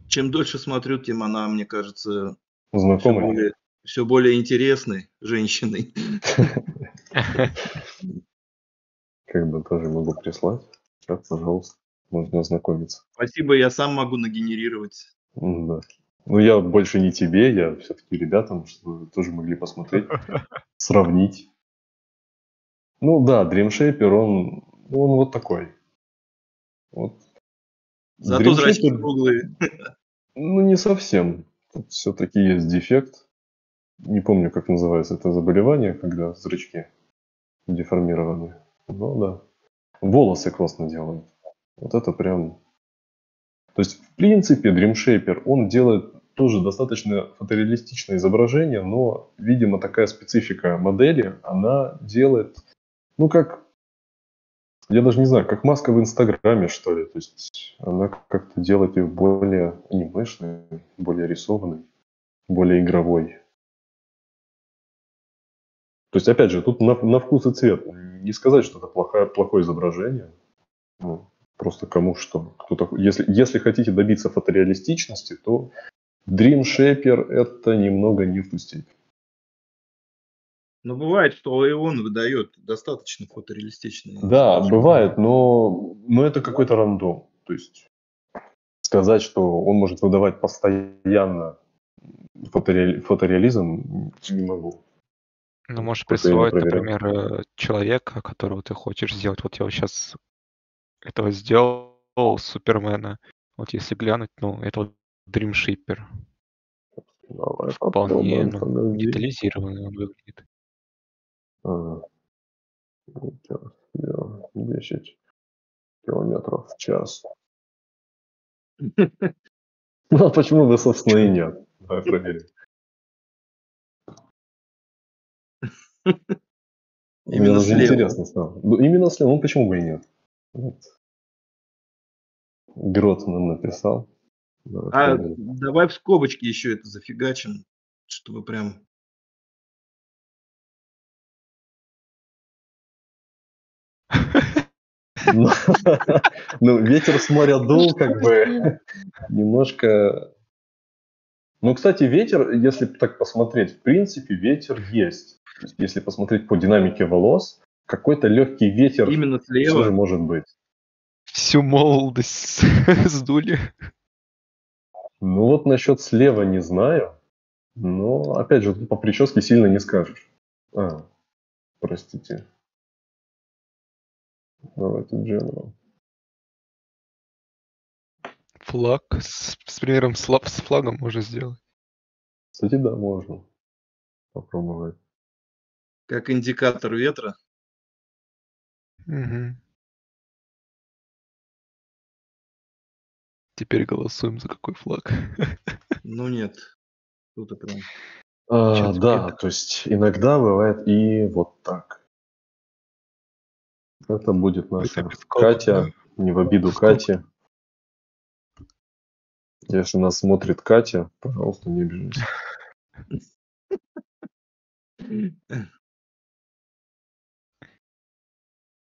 Чем дольше смотрю, тем она, мне кажется, Знакомый? все более интересной женщиной. Как бы тоже могу прислать. Так, пожалуйста, можно ознакомиться. Спасибо, я сам могу нагенерировать. Да. Ну, я больше не тебе, я все-таки ребятам, чтобы вы тоже могли посмотреть, сравнить. Ну да, Dream Shaper, он вот такой. Вот. Зато Dream зрачки Shaper, круглые. ну, не совсем. Тут все-таки есть дефект. Не помню, как называется это заболевание, когда зрачки деформированы. Ну да. Волосы классно делают. Вот это прям... То есть, в принципе, Dream Shaper, он делает тоже достаточно фотореалистичное изображение, но, видимо, такая специфика модели, она делает, ну, как, я даже не знаю, как маска в Инстаграме, что ли. То есть, она как-то делает ее более анимешной, более рисованной, более игровой. То есть, опять же, тут на вкус и цвет. Не сказать, что это плохое изображение. Ну, просто кому что. Если хотите добиться фотореалистичности, то Dream Shaper это немного не в ту степень. Но бывает, что и он выдает достаточно фотореалистичные. Да, бывает, но это какой-то рандом. То есть сказать, что он может выдавать постоянно фотореализм, не могу. Ну, можешь Сколько я не присвоить, проверял. например, человека, которого ты хочешь сделать. Вот я вот сейчас этого сделал, Супермена. Вот если глянуть, ну, это вот Dream Shipper. Давай Вполне, попробуем, подожди. детализированный он выглядит. Ага. 10 километров в час. Ну, а почему бы, собственно, и нет? Давай проверим. Мне Именно даже слева. интересно стало. Ну, именно слева, ну почему бы и нет? Вот. Грот нам написал. Давай проверим. Давай в скобочки еще это зафигачим, чтобы прям... Ну, ветер с моря дул, как бы, немножко... Ну, кстати, ветер, если так посмотреть, в принципе, ветер есть. То есть, если посмотреть по динамике волос, какой-то легкий ветер Именно все же слева. может быть. Всю молодость сдули. Ну, вот насчет слева не знаю. Но, опять же, тут по прическе сильно не скажешь. Простите. Давайте General. Флаг с примером с флагом можно сделать. Кстати, да, можно попробовать. Как индикатор ветра. Мгм. Теперь голосуем за какой флаг. Ну нет. Тут прям... Чё Да, цвет? то есть иногда бывает и вот так. Это будет Это наша без кола, Катя, не в обиду Стоп. Кате. Если нас смотрит Катя, пожалуйста, не обижайся.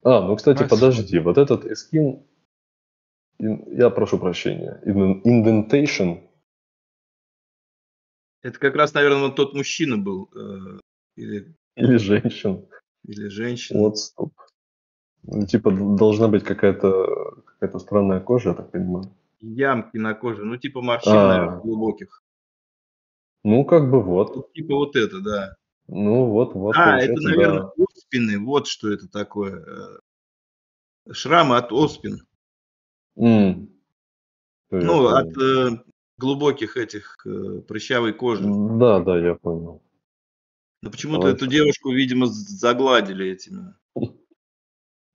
Ну, кстати, Нас подожди, вот этот эскин, я прошу прощения, indentation, Это как раз, наверное, вот тот мужчина был. Или или женщин, женщина. вот стоп. Ну, типа должна быть какая-то странная кожа, я так понимаю. Ямки на коже. Ну, типа морщин, наверное, глубоких. Ну, как бы вот. Вот типа вот это, да. Ну, вот, Это, получается, наверное, да. оспины. Вот что это такое. Шрамы от оспин. М, всё, я Ну, от понял. глубоких этих прыщавой кожи. Да, я понял. Но почему-то Давай. эту девушку, видимо, загладили этими.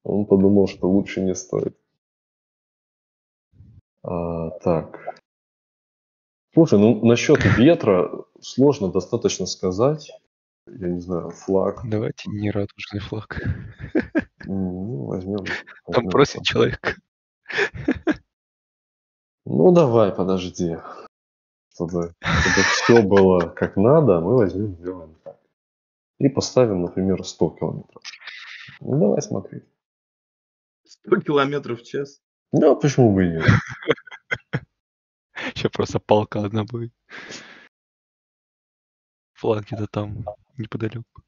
Он подумал, что лучше не стоит. Так. Слушай, ну насчет ветра сложно достаточно сказать. Я не знаю, флаг. Давайте не радужный флаг. Ну, возьмем. Там просит человек. Ну, давай, подожди. Чтобы все было как надо, мы возьмем, сделаем так. И поставим, например, 100 километров. Ну, давай смотреть. 100 километров в час. Да, почему бы и нет? Сейчас просто палка одна будет. Флаг где-то там неподалеку.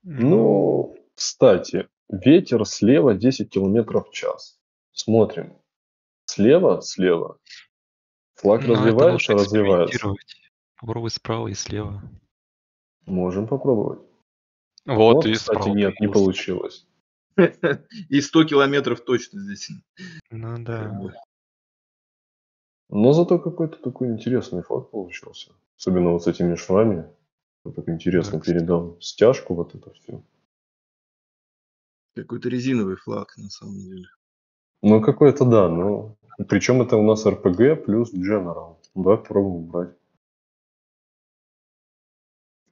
Ну, кстати, ветер слева 10 километров в час. Смотрим. Слева. Флаг Ну, это развивается. нужно экспериментировать. Попробуй справа и слева. Можем попробовать. Вот, и кстати, справа нет, не появился. получилось. И 100 километров точно здесь. Ну да. Но зато какой-то такой интересный флаг получился. Особенно вот с этими швами. Вот так интересно Да, кстати. передал стяжку, вот это все. Какой-то резиновый флаг, на самом деле. Ну, какой-то да, но... Причем это у нас RPG плюс General. Давай попробуем брать.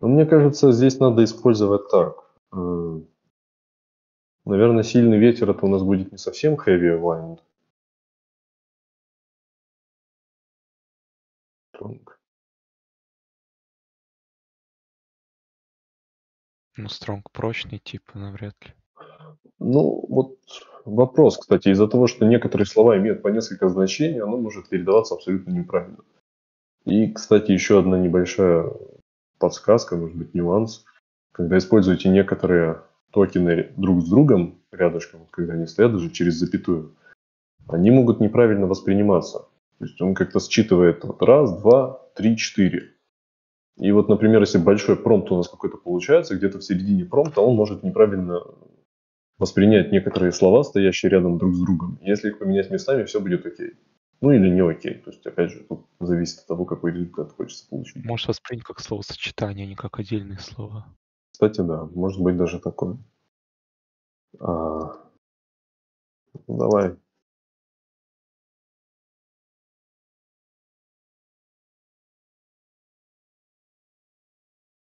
Но мне кажется, здесь надо использовать так. Наверное, сильный ветер это у нас будет не совсем heavy wind. Ну, стронг прочный, типа, навряд ли. Ну, вот вопрос, кстати, из-за того, что некоторые слова имеют по несколько значений, оно может передаваться абсолютно неправильно. И, кстати, еще одна небольшая подсказка, может быть, нюанс. Когда используете некоторые токены друг с другом рядышком, когда они стоят даже через запятую, они могут неправильно восприниматься. То есть он как-то считывает вот раз, два, три, четыре. И вот, например, если большой промпт у нас какой-то получается, где-то в середине промпта он может неправильно воспринять некоторые слова, стоящие рядом друг с другом. Если их поменять местами, все будет окей. Ну или не окей. То есть, опять же, тут зависит от того, какой результат хочется получить. Можешь воспринять как словосочетание, а не как отдельные слова. Кстати, да, может быть даже такое. Ну, давай.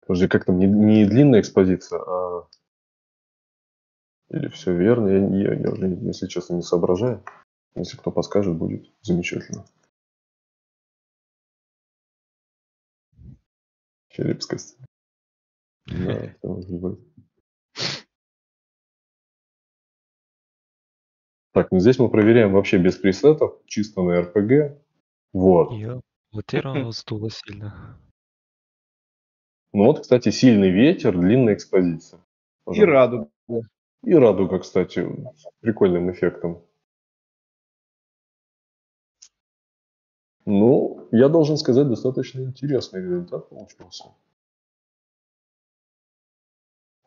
Подожди, как там, не длинная экспозиция, а... Или все верно? Я уже, если честно, не соображаю. Если кто подскажет, будет замечательно. Черепскость. Да, это может быть. Так, ну здесь мы проверяем вообще без пресетов, чисто на RPG. Вот. Вот теперь сдуло сильно. Ну вот, кстати, сильный ветер, длинная экспозиция. И Пожалуйста. радуга. И радуга, кстати, с прикольным эффектом. Ну, я должен сказать, достаточно интересный результат получился.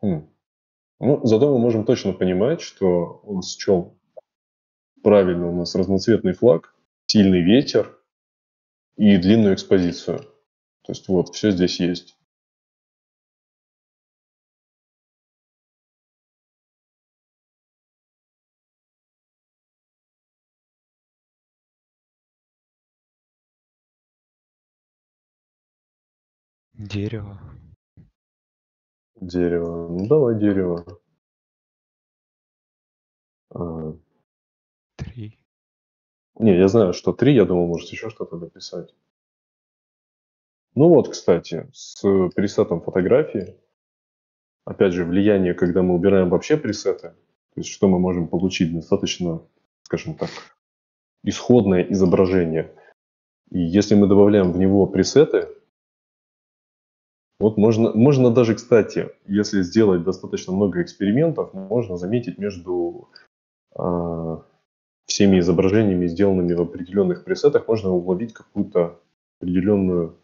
Ну, зато мы можем точно понимать, что он счел правильно у нас разноцветный флаг, сильный ветер и длинную экспозицию. То есть вот, все здесь есть. Дерево. Дерево. Ну, давай дерево. 3. Не, я знаю, что 3, я думал, может еще что-то написать. Ну вот, кстати, с пресетом фотографии, опять же, влияние, когда мы убираем вообще пресеты, то есть что мы можем получить достаточно, скажем так, исходное изображение. И если мы добавляем в него пресеты, вот можно даже, кстати, если сделать достаточно много экспериментов, можно заметить между всеми изображениями, сделанными в определенных пресетах, можно уловить какую-то определенную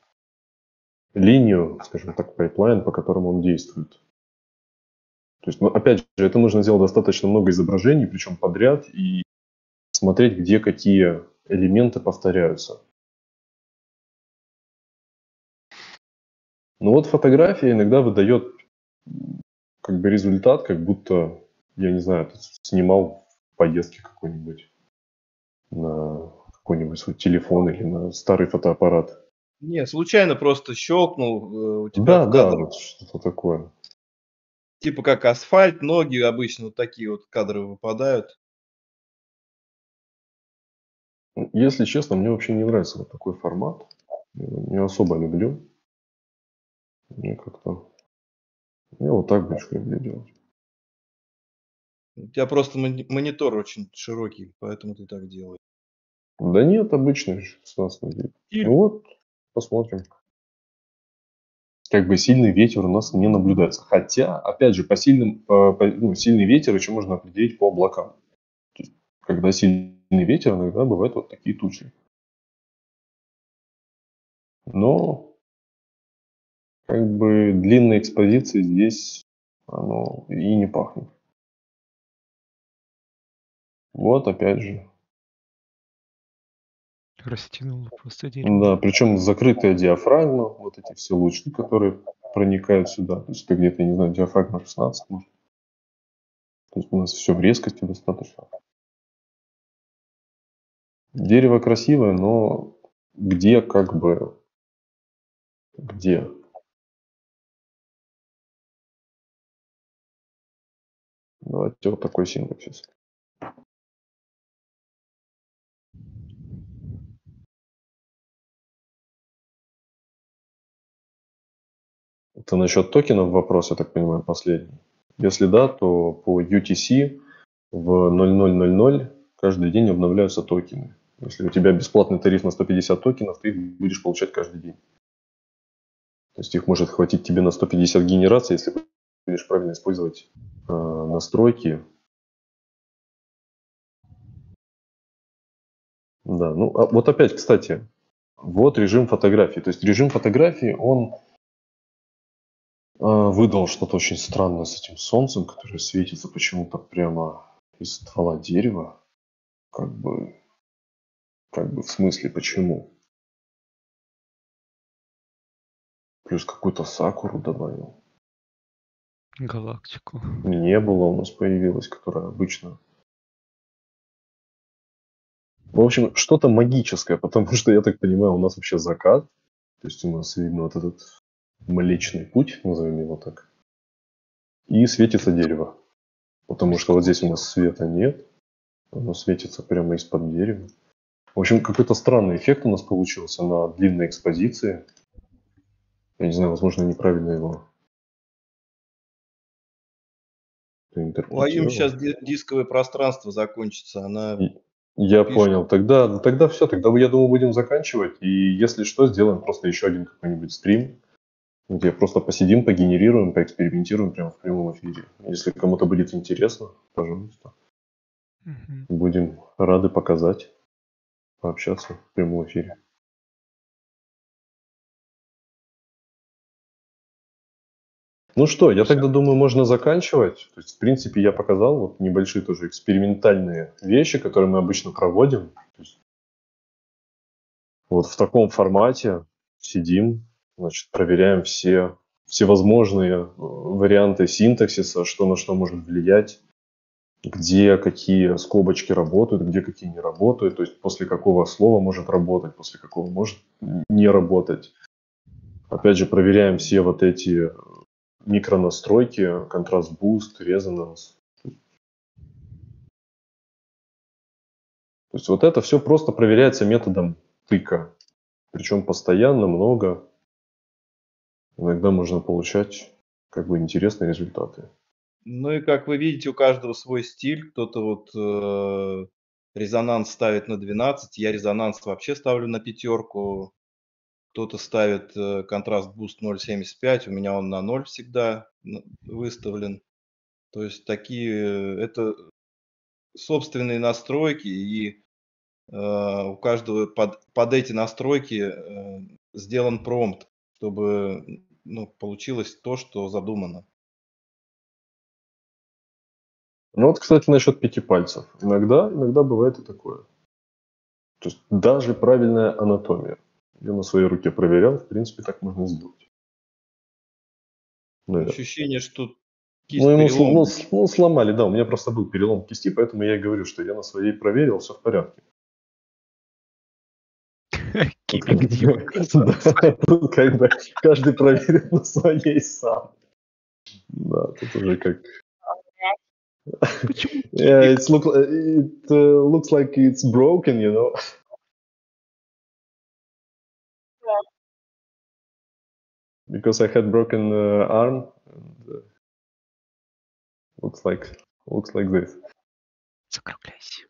линию, скажем так, пайплайн, по которому он действует. То есть, опять же, это нужно сделать достаточно много изображений, причем подряд, и смотреть, где какие элементы повторяются. Но вот фотография иногда выдает как бы результат, как будто, я не знаю, ты снимал в поездке какой-нибудь на какой-нибудь свой телефон или на старый фотоаппарат. Не, случайно просто щелкнул у тебя Да, в да, кадр. вот что-то такое. Типа как асфальт, ноги обычно вот такие вот кадры выпадают. Если честно, мне вообще не нравится вот такой формат. Не особо люблю. Мне как-то... Я вот так больше люблю делать. У тебя просто монитор очень широкий, поэтому ты так делаешь. Да нет, обычный 16 на 9. Ну вот, посмотрим. Как бы сильный ветер у нас не наблюдается. Хотя, опять же, сильный ветер еще можно определить по облакам. То есть, когда сильный ветер, иногда бывают вот такие тучи. Но как бы длинной экспозиции здесь оно и не пахнет. Вот опять же. Растянуло просто дерево. Да, причем закрытая диафрагма, вот эти все лучи, которые проникают сюда. То есть это где-то, не знаю, диафрагма 16 может. То есть у нас все в резкости достаточно. Дерево красивое, но где как бы... Где? Давайте вот такой синтаксис. Это насчет токенов вопрос, я так понимаю, последний. Если да, то по UTC в 0000 каждый день обновляются токены. Если у тебя бесплатный тариф на 150 токенов, ты их будешь получать каждый день. То есть их может хватить тебе на 150 генераций, если будешь правильно использовать настройки. Да, ну вот опять, кстати, вот режим фотографии. То есть режим фотографии, он выдал что-то очень странное с этим солнцем, которое светится почему-то прямо из ствола дерева. Как бы в смысле, почему? Плюс какую-то сакуру добавил. Галактику. Небула у нас появилась, которая обычно... В общем, что-то магическое, потому что, я так понимаю, у нас вообще закат. То есть у нас видно вот этот Млечный Путь, назовем его так. И светится дерево. Потому что вот здесь у нас света нет. Оно светится прямо из-под дерева. В общем, какой-то странный эффект у нас получился на длинной экспозиции. Я не знаю, возможно, неправильно его У Аюм сейчас интерпретировал. дисковое пространство закончится. Она Я пишет. понял. Тогда все. Тогда, я думаю, будем заканчивать. И если что, сделаем просто еще один какой-нибудь стрим, где просто посидим, погенерируем, поэкспериментируем прямо в прямом эфире. Если кому-то будет интересно, пожалуйста. Мгм. Будем рады показать, пообщаться в прямом эфире. Ну что, я тогда думаю, можно заканчивать. То есть, в принципе, я показал вот небольшие тоже экспериментальные вещи, которые мы обычно проводим. То есть, вот в таком формате сидим, значит, проверяем все всевозможные варианты синтаксиса, что на что может влиять, где какие скобочки работают, где какие не работают, то есть после какого слова может работать, после какого может не работать. Опять же, проверяем все вот эти микронастройки, контраст буст, резонанс. То есть вот это все просто проверяется методом тыка. Причем постоянно, много. Иногда можно получать как бы интересные результаты. Ну и как вы видите, у каждого свой стиль. Кто-то вот резонанс ставит на 12, я резонанс вообще ставлю на 5. Кто-то ставит контраст буст 0.75, у меня он на 0 всегда выставлен. То есть такие, это собственные настройки, и у каждого под эти настройки сделан промпт, чтобы получилось то, что задумано. Ну вот, кстати, насчет 5 пальцев. Иногда бывает и такое. То есть даже правильная анатомия. Я на своей руке проверял, в принципе, так можно сделать. Наверное. Ощущение, что Ну, ему перелом. сломали, да. У меня просто был перелом кисти, поэтому я и говорю, что я на своей проверил, все в порядке. Кибик Дима. Тут как бы каждый проверит на своей сам. Да, тут уже как... Почему Yeah, кибик? it looks like it's broken, you know. Because I had broken arm, and looks like this. Закругляйся.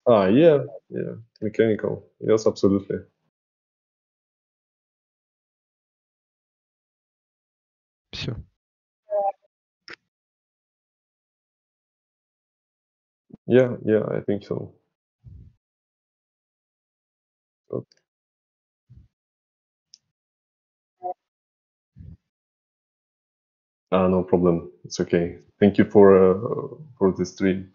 Yeah, mechanical. Yes, absolutely. Все. Yeah, I think so. No problem. It's okay. Thank you for the stream.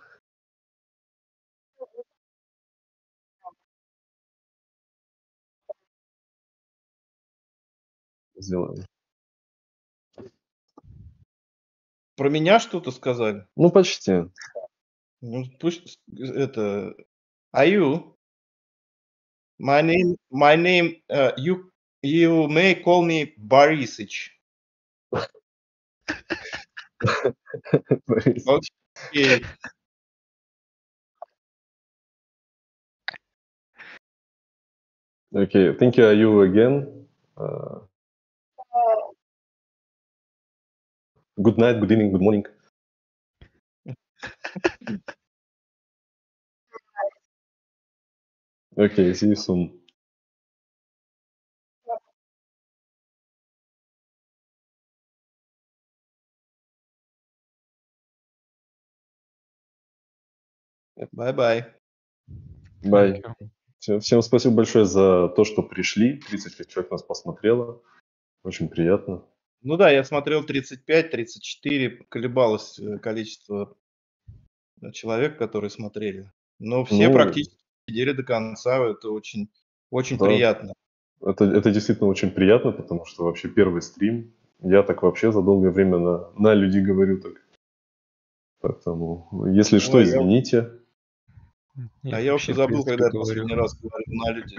Сделаем. Про меня что-то сказали? Ну, почти. Ну, пусть это... Аю, my name, you may call me Борисыч. Окей. Okay, thank you, Ayu, again. Good night, good evening, good morning. Okay, see you soon. Bye-bye. Bye. Thank Всем спасибо большое за то, что пришли. 35 человек нас посмотрело. Очень приятно. Ну да, я смотрел 35, 34, колебалось количество человек, которые смотрели. Но все Ну, практически сидели до конца, это очень, очень да. приятно. Это действительно очень приятно, потому что вообще первый стрим. Я так вообще за долгое время на людей говорю так. Поэтому, если что, извините. А я вообще, уже в забыл, принципе, когда я говорю. последний раз говорил на люди.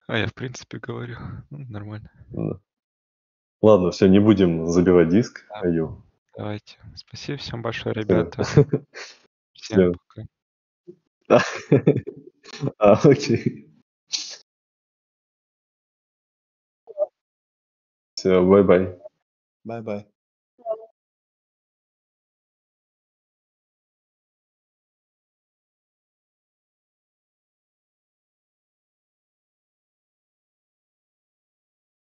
А я, в принципе, говорю. Ну, нормально. Да. Ладно, все, не будем забивать диск. Да. Аю. Давайте. Спасибо всем большое, Всё. ребята. Всё. Всем пока. Окей. Все, бай-бай. Bye-bye.